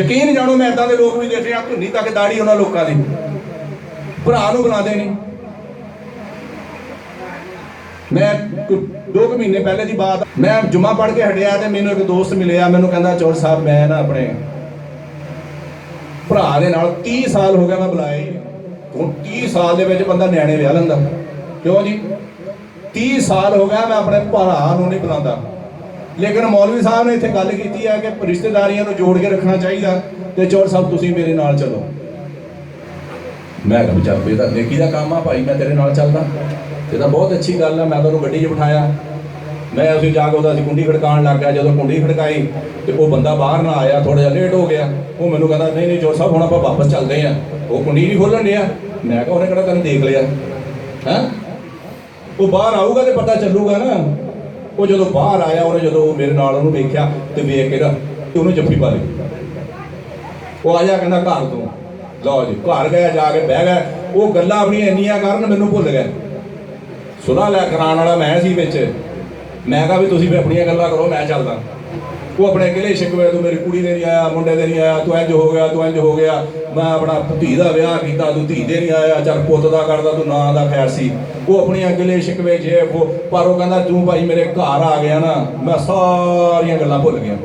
यकीन जानो मैं इदां दे लोग भी देखे आ, धुन्नी तक दाढ़ी उन्हां लोकां दी, भरा नूं बुलांदे नहीं। मैं 2 महीने पहले की बात, मैं जुम्मा पढ़ के हटिया तो मैनू एक दोस्त मिले, मैनू कहता चौर साहब मैं ना अपने भरा दे नाल 30 साल हो गया मैं बुलाया ही। हुण 30 साल दे विच बंदा न्याणे विआह लैंदा, क्यों जी? 30 साल हो गया मैं अपने भरा नूं नहीं बुलांदा। लेकिन मौलवी साहब ने इत्थे गल कीती है कि रिश्तेदारियां नूं जोड़ के रखना चाहिए, तो चौर साहब तुसीं मेरे नाल चलो। मैं कहा चल ये तां नेकी दा काम आ भाई, मैं तेरे नाल चलदा, ये तां बहुत अच्छी गल है। मैं तो गड्डी 'च बिठाया, मैं उसे जाके उसकी कुंडी खड़कान लग गया। जो कुंडी खड़काई तो वो बंदा बाहर ना आया, थोड़ा जिहा लेट हो गया। वो मैनू कहता नहीं नहीं चौर साहब हुण आपां वापस चलते हैं, वो कुंडी नहीं खोलन दिया। मैं कहा उन्हें किहड़ा तैनूं देख लिया है, वो बाहर आऊगा तो पता चलूगा ना। वो जो बाहर आया उन्हें जो मेरे नाल उन्होंने वेख्या तो वेख के उन्होंने जफ्फी पा ली। वो आया कहना घर तो लो जी, घर गया, जाके बह गए। वो गल्लां अपनियां इन्नियां करन मैनू भुल गए। सुलह लै कराने वाला मैं सी विच। मैं कहा भी तुसीं अपनियां गल्लां करो, मैं चलदा। वो अपने गिले शिकवे, तू मेरी कुड़ी दे नहीं आया, मुंडे दे नहीं आया, तू इंज हो गया, तू इंज हो गया, मैं अपना धी दा विआह कीता, तू धी दे नहीं आया, चल पुत्त दा करदा, तू नां दा खैर सी। वो अपनियां गिले शिकवे जे वो, पर वो कहंदा तू भाई मेरे घर आ गया ना, मैं सारियां गल्लां भुल गया।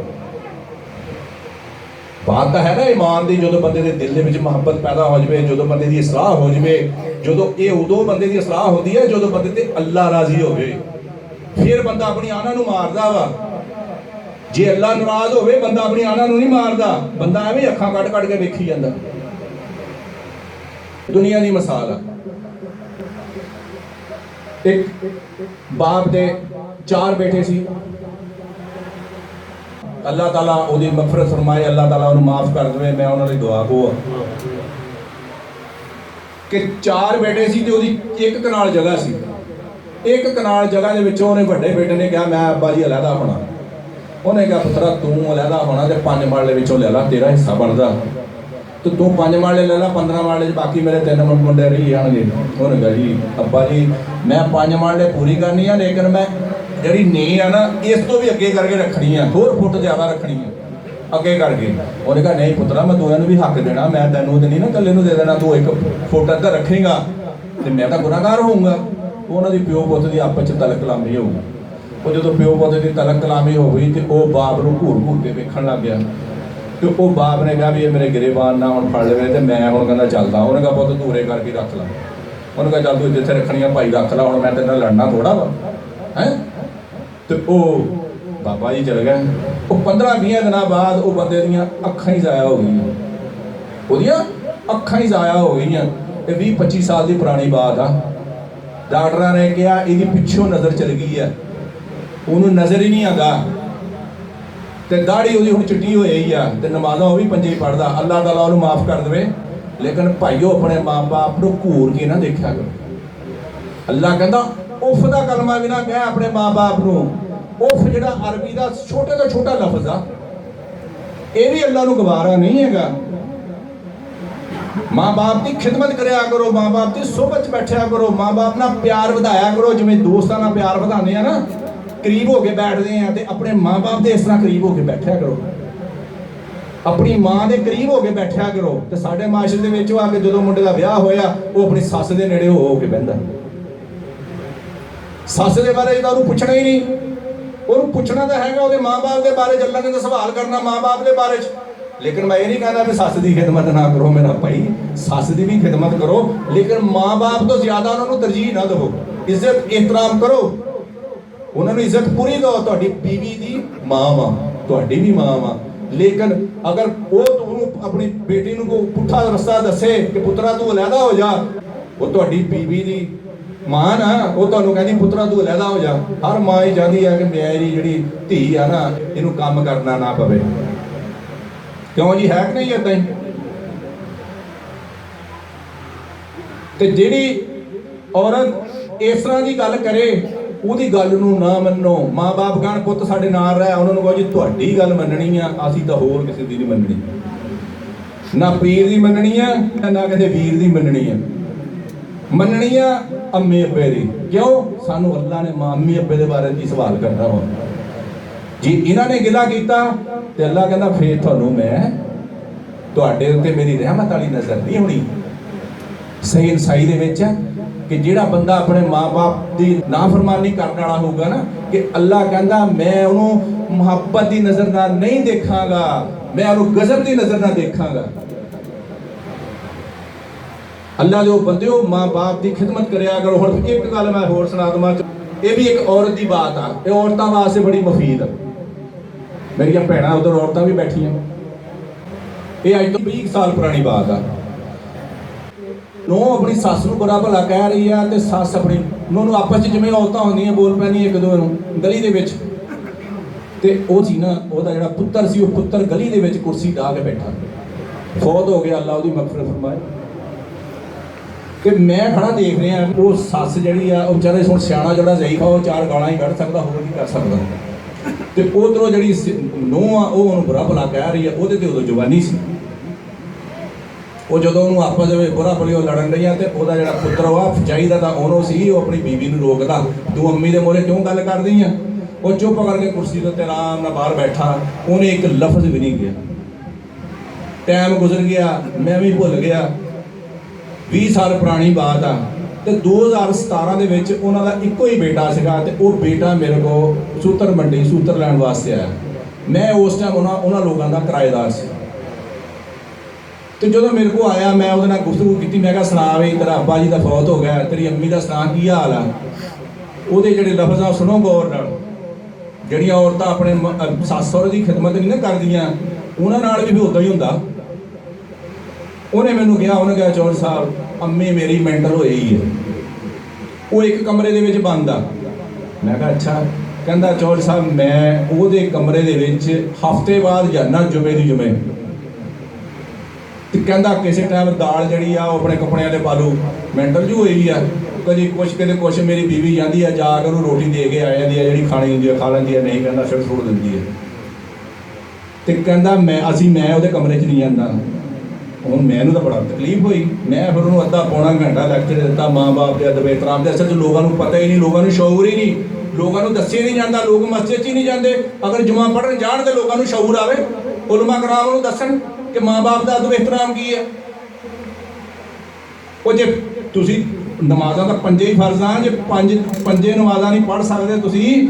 बात तो है ना ईमान की, जो बंदे के दिल के विच मुहब्बत पैदा हो जाए, जो बंदे की सलाह हो जाए, जो ये उदों बंदे की सलाह होती है जो बंदे ते अल्लाह राजी हो, फिर बंदा अपनी आना नूं मारदा वा। जे अल्लाह नाराज हो बंदा अपनी आना नूं नहीं मारदा, बंदा एवें अखां कट कट के वेखी जांदा। दुनिया की मिसाल है, एक बाप दे 4 बेटे सी। अल्लाह ताला उहदी मगफरत फरमाए, अल्लाह ताला उन्हें माफ़ कर दे। मैं उन्होंने दुआ को कि 4 बेटे सी ते उहदी 1 कनाल जगह सी। 1 कनाल जगह के विचों उन्हें बड़े बेटे ने कहा मैं अब्बा जी अलहदा होना। उन्हें कहा पुत्रा तू अलहदा होना तो 5 मरले विचों ले ला, तेरा हिस्सा बनता। तो तू 5 मरले ले ला, 15 मरले बाकी मेरे 3 मुंडे रही जाएंगे। उन्हें कहा जी अब्बा जी मैं 5 मरले पूरी करनी है, लेकिन मैं जी नींह है ना इस तो भी अगे करके रखनी है, 4 फुट ज़्यादा रखनी है अगे करके। उन्हें कहा नहीं पुत्रा मैं दोनों भी हक देना, मैं तेनों तो नहीं ना कल्ले नूं दे देना, तू 1 फुट अद्धा रखेगा ਤੇ ਮੈਂ ਤਾਂ ਗੁਨਾਹਗਾਰ ਹੋਊਂਗਾ। ਉਹਨਾਂ ਦੀ ਪਿਓ ਪੁੱਤ ਦੀ ਆਪਸ 'ਚ ਤਲਕ ਕਲਾਮੀ ਹੋਊਗੀ। ਉਹ ਜਦੋਂ ਪਿਓ ਪੁੱਤ ਦੀ ਤਲਕ ਕਲਾਮੀ ਹੋ ਗਈ ਤੇ ਉਹ ਬਾਪ ਨੂੰ ਘੂਰ ਘੂਰ ਕੇ ਵੇਖਣ ਲੱਗ ਗਿਆ ਤੇ ਉਹ ਬਾਪ ਨੇ ਕਿਹਾ ਵੀ ਇਹ ਮੇਰੇ ਗਿਰੇਬਾਨ ਨਾ ਹੁਣ ਫੜ ਲਵੇ ਤੇ ਮੈਂ ਹੁਣ ਕਹਿੰਦਾ ਚੱਲਦਾ। ਉਹਨੇ ਕਿਹਾ ਪੁੱਤ ਧੂਰੇ ਕਰਕੇ ਰੱਖ ਲਾ। ਉਹਨੇ ਕਿਹਾ ਚੱਲ ਤੂੰ ਜਿੱਥੇ ਰੱਖਣੀਆਂ ਭਾਈ ਰੱਖ ਲਾ, ਹੁਣ ਮੈਂ ਤੇਰੇ ਨਾਲ ਲੜਨਾ ਥੋੜਾ ਵਾ ਹੈ। ਤੇ ਉਹ ਬਾਬਾ ਜੀ ਚਲੇ ਗਏ। ਉਹ 15-20 ਦਿਨਾਂ ਬਾਅਦ ਉਹ ਬੰਦੇ ਦੀਆਂ ਅੱਖਾਂ ਹੀ ਜ਼ਾਇਆ ਹੋ ਗਈਆਂ, ਉਹਦੀਆਂ ਅੱਖਾਂ ਹੀ ਜ਼ਾਇਆ ਹੋ ਗਈਆਂ। ਇਹ 20-25 ਸਾਲ ਦੀ ਪੁਰਾਣੀ ਬਾਤ ਆ। ਡਾਕਟਰਾਂ ਨੇ ਕਿਹਾ ਇਹਦੀ ਪਿੱਛੋਂ ਨਜ਼ਰ ਚਲ ਗਈ ਆ, ਉਹਨੂੰ ਨਜ਼ਰ ਹੀ ਨਹੀਂ ਆਉਂਦਾ ਤੇ ਦਾੜੀ ਉਹਦੀ ਹੁਣ ਚਿੱਟੀ ਹੋਈ ਹੀ ਆ ਤੇ ਨਮਾਜ਼ਾਂ ਉਹ ਵੀ ਪੰਜੇ ਪੜ੍ਹਦਾ। ਅੱਲਾਹ ਤਾਲਾ ਉਹਨੂੰ ਮਾਫ ਕਰ ਦੇਵੇ। ਲੇਕਿਨ ਭਾਈਓ ਆਪਣੇ ਮਾਂ-ਬਾਪ ਨੂੰ ਘੂਰ ਕੇ ਨਾ ਦੇਖਿਆ ਕਰੋ। ਅੱਲਾਹ ਕਹਿੰਦਾ ਉਫ ਦਾ ਕਲਮਾ ਵੀ ਨਾ ਕਹਿ ਆਪਣੇ ਮਾਂ-ਬਾਪ ਨੂੰ। ਉਫ ਜਿਹੜਾ ਅਰਬੀ ਦਾ ਛੋਟੇ ਤੋਂ ਛੋਟਾ ਲਫ਼ਜ਼ ਆ, ਇਹ ਵੀ ਅੱਲਾਹ ਨੂੰ ਗਵਾਰਾ ਨਹੀਂ ਹੈਗਾ। ਮਾਂ-ਬਾਪ ਦੀ ਖਿਦਮਤ ਕਰਿਆ ਕਰੋ, ਮਾਂ-ਬਾਪ ਦੀ ਸੋਹਬਤ 'ਚ ਬੈਠਿਆ ਕਰੋ, ਮਾਂ-ਬਾਪ ਨਾਲ ਪਿਆਰ ਵਧਾਇਆ ਕਰੋ। ਜਿਵੇਂ ਦੋਸਤਾਂ ਨਾਲ ਪਿਆਰ ਵਧਾਉਂਦੇ ਆ ਨਾ, ਕਰੀਬ ਹੋ ਕੇ ਬੈਠਦੇ ਆ, ਤੇ ਆਪਣੇ ਮਾਂ-ਬਾਪ ਦੇ ਇਸ ਤਰ੍ਹਾਂ ਕਰੀਬ ਹੋ ਕੇ ਬੈਠਿਆ ਕਰੋ। ਆਪਣੀ ਮਾਂ ਦੇ ਕਰੀਬ ਹੋ ਕੇ ਬੈਠਿਆ ਕਰੋ। ਤੇ ਸਾਡੇ ਮਾਸ਼ਰੇ ਦੇ ਵਿੱਚ ਆ ਕੇ ਜਦੋਂ ਮੁੰਡੇ ਦਾ ਵਿਆਹ ਹੋਇਆ, ਉਹ ਆਪਣੀ ਸੱਸ ਦੇ ਨੇੜੇ ਹੋ ਕੇ ਬਹਿੰਦਾ। ਸੱਸ ਦੇ ਬਾਰੇ ਤਾਂ ਉਹਨੂੰ ਪੁੱਛਣਾ ਹੀ ਨਹੀਂ। ਉਹਨੂੰ ਪੁੱਛਣਾ ਤਾਂ ਹੈਗਾ ਉਹਦੇ ਮਾਂ-ਬਾਪ ਦੇ ਬਾਰੇ, ਅੱਲਾਹ ਨੇ ਤਾਂ ਸਵਾਲ ਕਰਨਾ ਮਾਂ-ਬਾਪ ਦੇ ਬਾਰੇ 'ਚ। ਲੇਕਿਨ ਮੈਂ ਇਹ ਨਹੀਂ ਕਹਿੰਦਾ ਵੀ ਸੱਸ ਦੀ ਖਿਦਮਤ ਨਾ ਕਰੋ ਮੇਰਾ ਭਾਈ, ਸੱਸ ਦੀ ਵੀ ਖਿਦਮਤ ਕਰੋ, ਲੇਕਿਨ ਮਾਂ-ਬਾਪ ਤੋਂ ਜ਼ਿਆਦਾ ਉਹਨਾਂ ਨੂੰ ਤਰਜੀਹ ਨਾ ਦਿਓ। ਇੱਜ਼ਤ ਇਹਤਰਾਮ ਕਰੋ, ਉਹਨਾਂ ਨੂੰ ਇੱਜ਼ਤ ਪੂਰੀ ਦਿਓ। ਤੁਹਾਡੀ ਬੀਵੀ ਦੀ ਮਾਂ ਵਾ, ਤੁਹਾਡੀ ਵੀ ਮਾਂ ਵਾ। ਲੇਕਿਨ ਅਗਰ ਉਹ ਤੁਹਾਨੂੰ ਆਪਣੀ ਬੇਟੀ ਨੂੰ ਕੋਈ ਪੁੱਠਾ ਰਸਤਾ ਦੱਸੇ ਕਿ ਪੁੱਤਰਾ ਤੂੰ ਅਲੱਗਾ ਹੋ ਜਾ, ਉਹ ਤੁਹਾਡੀ ਬੀਵੀ ਦੀ ਮਾਂ ਨਾ, ਉਹ ਤੁਹਾਨੂੰ ਕਹਿੰਦੀ ਪੁੱਤਰਾ ਤੂੰ ਅਲੱਗਾ ਹੋ ਜਾ। ਹਰ ਮਾਂ ਹੀ ਚਾਹੁੰਦੀ ਆ ਕਿ ਮੇਰੀ ਜਿਹੜੀ ਧੀ ਆ ਨਾ, ਇਹਨੂੰ ਕੰਮ ਕਰਨਾ ਨਾ ਪਵੇ। ਕਿਉਂ ਜੀ, ਹੈ ਕਿ ਨਹੀਂ ਏਦਾਂ ਹੀ? ਤੇ ਜਿਹੜੀ ਔਰਤ ਇਸ ਤਰ੍ਹਾਂ ਦੀ ਗੱਲ ਕਰੇ, ਉਹਦੀ ਗੱਲ ਨੂੰ ਨਾ ਮੰਨੋ। ਮਾਂ-ਬਾਪ ਕਹਿਣ ਪੁੱਤ ਸਾਡੇ ਨਾਲ ਰਹਿ, ਉਹਨਾਂ ਨੂੰ ਕਹੋ ਜੀ ਤੁਹਾਡੀ ਗੱਲ ਮੰਨਣੀ ਆ, ਅਸੀਂ ਤਾਂ ਹੋਰ ਕਿਸੇ ਦੀ ਨਹੀਂ ਮੰਨਣੀ। ਨਾ ਪੀਰ ਦੀ ਮੰਨਣੀ ਆ, ਨਾ ਕਿਸੇ ਵੀਰ ਦੀ ਮੰਨਣੀ ਆ। ਮੰਨਣੀ ਆ ਅੰਮੇ ਅੱਬੇ ਦੀ। ਕਿਉਂ? ਸਾਨੂੰ ਅੱਲਾਹ ਨੇ ਮਾਂ ਅੰਮੇ ਅੱਬੇ ਦੇ ਬਾਰੇ ਕੀ ਸਵਾਲ ਕਰਨਾ ਵਾ। ਜੇ ਇਹਨਾਂ ਨੇ ਗਿਲਾ ਕੀਤਾ ਤੇ ਅੱਲਾਹ ਕਹਿੰਦਾ ਫੇਰ ਤੁਹਾਨੂੰ ਮੈਂ ਤੁਹਾਡੇ ਉੱਤੇ ਮੇਰੀ ਰਹਿਮਤ ਵਾਲੀ ਨਜ਼ਰ ਨਹੀਂ ਹੋਣੀ। ਸਹੀ ਇਨਸਾਈ ਦੇ ਵਿੱਚ ਕਿ ਜਿਹੜਾ ਬੰਦਾ ਆਪਣੇ ਮਾਂ-ਬਾਪ ਦੀ ਨਾਫਰਮਾਨੀ ਕਰਨ ਵਾਲਾ ਹੋਊਗਾ ਨਾ, ਕਿ ਅੱਲਾਹ ਕਹਿੰਦਾ ਮੈਂ ਉਹਨੂੰ ਮੁਹੱਬਤ ਦੀ ਨਜ਼ਰ ਨਾਲ ਨਹੀਂ ਦੇਖਾਂਗਾ, ਮੈਂ ਉਹਨੂੰ ਗਜ਼ਬ ਦੀ ਨਜ਼ਰ ਨਾਲ ਦੇਖਾਂਗਾ। ਅੱਲਾਹ ਦੇ ਉਹ ਬੰਦਿਓ ਮਾਂ-ਬਾਪ ਦੀ ਖਿਦਮਤ ਕਰਿਆ ਕਰੋ। ਹੁਣ ਇੱਕ ਗੱਲ ਮੈਂ ਹੋਰ ਸੁਣਾ ਦਵਾਂ, ਇਹ ਵੀ ਇੱਕ ਔਰਤ ਦੀ ਬਾਤ ਆ, ਇਹ ਔਰਤਾਂ ਵਾਸਤੇ ਬੜੀ ਮੁਫੀਦ ਆ। ਮੇਰੀਆਂ ਭੈਣਾਂ ਉਧਰ ਔਰਤਾਂ ਵੀ ਬੈਠੀਆਂ। ਇਹ ਅੱਜ ਤੋਂ 20 ਸਾਲ ਪੁਰਾਣੀ ਬਾਤ ਆ। ਨੋ ਆਪਣੀ ਸੱਸ ਨੂੰ ਬੁਰਾ ਭਲਾ ਕਹਿ ਰਹੀ ਆ ਤੇ ਸੱਸ ਆਪਣੀ ਨੂੰ ਆਪਸ 'ਚ ਜਿਵੇਂ ਔਰਤਾਂ ਹੁੰਦੀਆਂ ਬੋਲ ਪੈਂਦੀਆਂ ਇੱਕ ਦੂਜੇ ਨੂੰ ਗਲੀ ਦੇ ਵਿੱਚ। ਤੇ ਉਹ ਸੀ ਨਾ, ਉਹਦਾ ਜਿਹੜਾ ਪੁੱਤਰ ਸੀ, ਉਹ ਪੁੱਤਰ ਗਲੀ ਦੇ ਵਿੱਚ ਕੁਰਸੀ ਢਾ ਕੇ ਬੈਠਾ, ਫੌਤ ਹੋ ਗਿਆ, ਅੱਲਾਹ ਉਹਦੀ ਮਗਫਿਰਤ ਫਰਮਾਏ। ਤੇ ਮੈਂ ਖੜਾ ਦੇਖ ਰਿਹਾ, ਉਹ ਸੱਸ ਜਿਹੜੀ ਆ ਉਹ ਵਿਚਾਰੇ ਹੁਣ ਸਿਆਣਾ ਜਿਹੜਾ ਜ਼ਈਫਾ, ਉਹ 4 ਗਾਲਾਂ ਹੀ ਕੱਢ ਸਕਦਾ, ਹੋਰ ਕੀ ਕਰ ਸਕਦਾ। ਤੇ ਉਧਰੋਂ ਜਿਹੜੀ ਨੂੰਹ ਆ, ਉਹ ਉਹਨੂੰ ਬੁਰਾ ਭਲਾ ਕਹਿ ਰਹੀ ਆ। ਉਹਦੇ ਤੇ ਉਦੋਂ ਜਵਾਨੀ ਸੀ। ਉਹ ਜਦੋਂ ਉਹਨੂੰ ਆਪਸ ਦੇ ਵਿੱਚ ਬੁਰਾ ਭਲੀ ਉਹ ਲੜਨ ਰਹੀਆਂ, ਤੇ ਉਹਦਾ ਜਿਹੜਾ ਪੁੱਤਰ ਆ ਚਾਹੀਦਾ ਤਾਂ ਉਹਨੂੰ ਸੀ, ਉਹ ਆਪਣੀ ਬੀਵੀ ਨੂੰ ਰੋਕਦਾ, ਤੂੰ ਅੰਮੀ ਦੇ ਮੂਹਰੇ ਕਿਉਂ ਗੱਲ ਕਰਦੀ ਆ। ਉਹ ਚੁੱਪ ਕਰਕੇ ਕੁਰਸੀ ਦੇ ਉੱਤੇ ਆਰਾਮ ਨਾਲ ਬਾਹਰ ਬੈਠਾ, ਉਹਨੇ ਇੱਕ ਲਫ਼ਜ਼ ਵੀ ਨਹੀਂ ਕਿਹਾ। ਟਾਈਮ ਗੁਜ਼ਰ ਗਿਆ, ਮੈਂ ਵੀ ਭੁੱਲ ਗਿਆ। 20 ਸਾਲ ਪੁਰਾਣੀ ਬਾਤ ਆ। ਤੇ 2017 ਦੇ ਵਿੱਚ ਉਹਨਾਂ ਦਾ ਇੱਕੋ ਹੀ ਬੇਟਾ ਸੀਗਾ, ਤੇ ਉਹ ਬੇਟਾ ਮੇਰੇ ਕੋਲ ਸੂਤਰ ਮੰਡੀ ਸੂਤਰ ਲੈਣ ਵਾਸਤੇ ਆਇਆ। ਮੈਂ ਉਸ ਟਾਈਮ ਉਹਨਾਂ ਲੋਕਾਂ ਦਾ ਕਿਰਾਏਦਾਰ ਸੀ। ਤੇ ਜਦੋਂ ਮੇਰੇ ਕੋਲ ਆਇਆ, ਮੈਂ ਉਹਦੇ ਨਾਲ ਗੁਫ਼ਤਗੂ ਕੀਤੀ। ਮੈਂ ਕਿਹਾ ਸੁਣਾ ਵੀ, ਤੇਰਾ ਅੱਬਾ ਜੀ ਦਾ ਫੌਤ ਹੋ ਗਿਆ, ਤੇਰੀ ਅੰਮੀ ਦਾ ਸੁਣਾ ਕੀ ਹਾਲ ਆ। ਉਹਦੇ ਜਿਹੜੇ ਲਫ਼ਜ਼ ਆ ਸੁਣੋ ਗੌਰ ਨਾਲ। ਜਿਹੜੀਆਂ ਔਰਤਾਂ ਆਪਣੇ ਸੱਸ ਸਹੁਰੇ ਦੀ ਖਿਦਮਤ ਨਹੀਂ ਨਾ ਕਰਦੀਆਂ, ਉਹਨਾਂ ਨਾਲ ਵੀ ਉੱਦਾਂ ਹੀ ਹੁੰਦਾ। ਉਹਨੇ ਮੈਨੂੰ ਕਿਹਾ, ਉਹਨੇ ਕਿਹਾ ਚੌਧਰੀ ਸਾਹਿਬ ਅੰਮੀ ਮੇਰੀ ਮੈਂਟਲ ਹੋਈ ਹੈ, ਉਹ ਇੱਕ ਕਮਰੇ ਦੇ ਵਿੱਚ ਬੰਦ ਆ। ਮੈਂ ਕਿਹਾ ਅੱਛਾ। ਕਹਿੰਦਾ ਚੌਧਰੀ ਸਾਹਿਬ ਮੈਂ ਉਹਦੇ ਕਮਰੇ ਦੇ ਵਿੱਚ ਹਫ਼ਤੇ ਬਾਅਦ ਜਾਂਦਾ, ਜੁਮੇ ਦੀ ਜੁਮੇ। ਤੇ ਕਹਿੰਦਾ ਕਿਸੇ ਟਾਈਮ ਦਾਲ ਜਿਹੜੀ ਆ ਉਹ ਆਪਣੇ ਕੱਪੜਿਆਂ ਦੇ ਪਾਲੂ ਮੈਂਟਲ ਜੂ ਹੋਈ ਆ। ਕਦੀ ਕੁਛ ਕਿਤੇ ਕੁਛ ਮੇਰੀ ਬੀਵੀ ਜਾਂਦੀ ਆ, ਜਾ ਕੇ ਉਹਨੂੰ ਰੋਟੀ ਦੇ ਕੇ ਆ ਜਾਂਦੀ ਆ, ਜਿਹੜੀ ਖਾਣੀ ਹੁੰਦੀ ਆ ਖਾ ਲੈਂਦੀ ਆ, ਨਹੀਂ ਕਹਿੰਦਾ ਫਿਰ ਛੋੜ ਦਿੰਦੀ ਆ। ਤੇ ਕਹਿੰਦਾ ਮੈਂ ਉਹਦੇ ਕਮਰੇ 'ਚ ਨਹੀਂ ਜਾਂਦਾ। ਹੁਣ ਮੈਨੂੰ ਤਾਂ ਬੜਾ ਤਕਲੀਫ ਹੋਈ। ਮੈਂ ਫਿਰ ਉਹਨੂੰ ਅੱਧਾ ਪੌਣਾ ਘੰਟਾ ਲੈਕਚਰ ਦਿੱਤਾ ਮਾਂ-ਬਾਪ ਦੇ ਅਦਬ ਇਹਤਰਾਮ ਦੇ। ਅਸਲ 'ਚ ਲੋਕਾਂ ਨੂੰ ਪਤਾ ਹੀ ਨਹੀਂ, ਲੋਕਾਂ ਨੂੰ ਸ਼ਊਰ ਹੀ ਨਹੀਂ, ਲੋਕਾਂ ਨੂੰ ਦੱਸਿਆ ਨਹੀਂ ਜਾਂਦਾ। ਲੋਕ ਮਸਜਿਦ 'ਚ ਹੀ ਨਹੀਂ ਜਾਂਦੇ। ਅਗਰ ਜੁਮਾ ਪੜ੍ਹਨ ਜਾਣ ਤੇ ਲੋਕਾਂ ਨੂੰ ਸ਼ਊਰ ਆਵੇ, ਉਲਮਾ ਕਰਾਮ ਨੂੰ ਦੱਸਣ ਕਿ ਮਾਂ-ਬਾਪ ਦਾ ਅਦਬ ਇਹਤਰਾਮ ਕੀ ਹੈ। ਉਹ ਜੇ ਤੁਸੀਂ ਨਮਾਜ਼ਾਂ ਤਾਂ ਪੰਜੇ ਹੀ ਫਰਜ਼ ਆ, ਜੇ ਪੰਜੇ ਨਮਾਜ਼ਾਂ ਨਹੀਂ ਪੜ੍ਹ ਸਕਦੇ ਤੁਸੀਂ,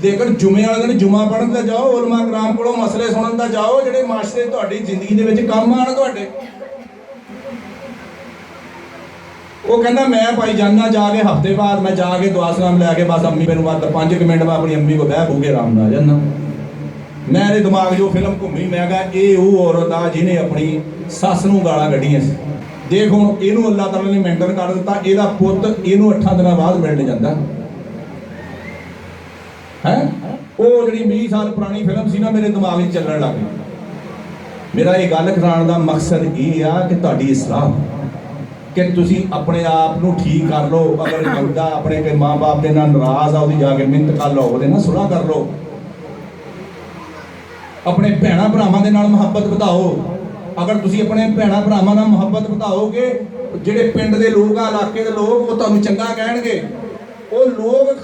ਜੇਕਰ ਜੁਮੇ ਵਾਲੇ ਦਿਨ ਜੁਮਾ ਪੜ੍ਹਨ ਤੇ ਜਾਓ, ਉਲਮਾ ਕਰਾਮ ਕੋਲੋਂ ਮਸਲੇ ਸੁਣਨ ਤਾਂ ਜਾਓ, ਜਿਹੜੇ ਮਾਸ਼ਰੇ ਤੁਹਾਡੀ ਜ਼ਿੰਦਗੀ ਦੇ ਵਿੱਚ ਕੰਮ ਆਣ ਤੁਹਾਡੇ। ਉਹ ਕਹਿੰਦਾ ਮੈਂ ਭਾਈ ਜਾਨਾ, ਜਾ ਕੇ ਹਫਤੇ ਬਾਅਦ ਮੈਂ ਜਾ ਕੇ ਦੁਆ ਸਲਾਮ ਲੈ ਕੇ ਬਸ ਅੰਮੀ ਮੈਨੂੰ ਬਾਅਦ 5 ਮਿੰਟ ਮੈਂ ਆਪਣੀ ਅੰਮੀ ਕੋ ਬਹਿ ਬੂਗੇ ਆਰਾਮ ਨਾਲ ਜਾਨਾ। ਮੇਰੇ ਦਿਮਾਗ 'ਚ ਉਹ ਫਿਲਮ ਘੁੰਮੀ, ਮੈਂ ਕਿਹਾ ਇਹ ਉਹ ਔਰਤ ਆ ਜਿਹਨੇ ਆਪਣੀ ਸੱਸ ਨੂੰ ਗਾਲਾਂ ਕੱਢੀਆਂ ਸੀ। ਦੇਖ ਹੁਣ ਇਹਨੂੰ ਅੱਲਾਹ ਤਾਲਾ ਨੇ ਮੈਂਟਨ ਕਰ ਦਿੱਤਾ, ਇਹਦਾ ਪੁੱਤ ਇਹਨੂੰ 8 ਦਿਨਾਂ ਬਾਅਦ ਮਿਲਣ ਜਾਂਦਾ ਹੈ। ਉਹ ਜਿਹੜੀ 20 ਸਾਲ ਪੁਰਾਣੀ ਫਿਲਮ ਸੀ ਨਾ, ਮੇਰੇ ਦਿਮਾਗ 'ਚ ਚੱਲਣ ਲੱਗ ਗਈ। ਮੇਰਾ ਇਹ ਗੱਲ ਕਰਾਉਣ ਦਾ ਮਕਸਦ ਇਹ ਆ ਕਿ ਤੁਹਾਡੀ ਇਸਲਾਹ, ਕਿ ਤੁਸੀਂ ਆਪਣੇ ਆਪ ਨੂੰ ਠੀਕ ਕਰ ਲਓ। ਅਗਰ ਬੰਦਾ ਆਪਣੇ ਕੋਈ ਮਾਂ-ਬਾਪ ਦੇ ਨਾਲ ਨਾਰਾਜ਼ ਆ, ਉਹਦੀ ਜਾ ਕੇ ਮਿਹਨਤ ਕਰ ਲਓ, ਉਹਦੇ ਨਾਲ ਸੁਲ੍ਹਾ ਕਰ ਲਓ। ਆਪਣੇ ਭੈਣਾਂ ਭਰਾਵਾਂ ਦੇ ਨਾਲ ਮੁਹੱਬਤ ਵਧਾਓ। ਅਗਰ ਤੁਸੀਂ ਆਪਣੇ ਭੈਣਾਂ ਭਰਾਵਾਂ ਨਾਲ ਮੁਹੱਬਤ ਵਧਾਓਗੇ, ਜਿਹੜੇ ਪਿੰਡ ਦੇ ਲੋਕ ਆ, ਇਲਾਕੇ ਦੇ ਲੋਕ, ਉਹ ਤੁਹਾਨੂੰ ਚੰਗਾ ਕਹਿਣਗੇ। ਉਹ ਲੋਕ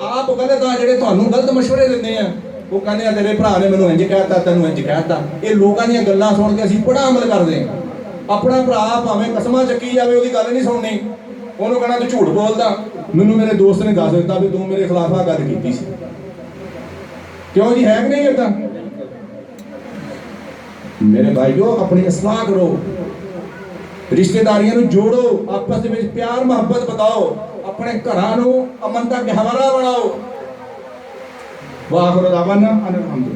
ਆਪ ਗਲਤ ਆ ਜਿਹੜੇ ਤੁਹਾਨੂੰ ਗਲਤ ਮਸ਼ਵਰੇ ਦਿੰਦੇ ਆ, ਉਹ ਕਹਿੰਦੇ ਆ ਤੇਰੇ ਭਰਾ ਨੇ ਮੈਨੂੰ ਇੰਜ ਕਹਿਤਾ, ਤੈਨੂੰ ਇੰਜ ਕਹਿਤਾ। ਇਹ ਲੋਕਾਂ ਦੀਆਂ ਗੱਲਾਂ ਸੁਣ ਕੇ ਅਸੀਂ ਬੜਾ ਅਮਲ ਕਰਦੇ ਹਾਂ। ਆਪਣਾ ਭਰਾ ਭਾਵੇਂ ਕਸਮਾਂ ਚੱਕੀ ਜਾਵੇ, ਉਹਦੀ ਗੱਲ ਨਹੀਂ ਸੁਣਨੀ, ਉਹਨੂੰ ਕਹਿਣਾ ਤੂੰ ਝੂਠ ਬੋਲਦਾ। ਮੈਨੂੰ ਮੇਰੇ ਦੋਸਤ ਨੇ ਦੱਸ ਦਿੱਤਾ ਵੀ ਤੂੰ ਮੇਰੇ ਖਿਲਾਫ ਆ ਗੱਲ ਕੀਤੀ ਸੀ। ਕਿਉਂ ਜੀ, ਹੈ ਕਿ ਨਹੀਂ ਏਦਾਂ? ਮੇਰੇ ਭਾਈਓ, ਆਪਣੀ ਇਸਲਾਹ ਕਰੋ, ਰਿਸ਼ਤੇਦਾਰੀਆਂ ਨੂੰ ਜੋੜੋ, ਆਪਸ ਦੇ ਵਿੱਚ ਪਿਆਰ ਮੁਹੱਬਤ ਵਧਾਓ, ਆਪਣੇ ਘਰਾਂ ਨੂੰ ਅਮਨ ਦਾ ਗਹਿਵਾਰਾ ਬਣਾਓ। ਵਾਹਿਗੁਰੂ ਦਾ ਵਾਨਾ ਅਨੰਦ।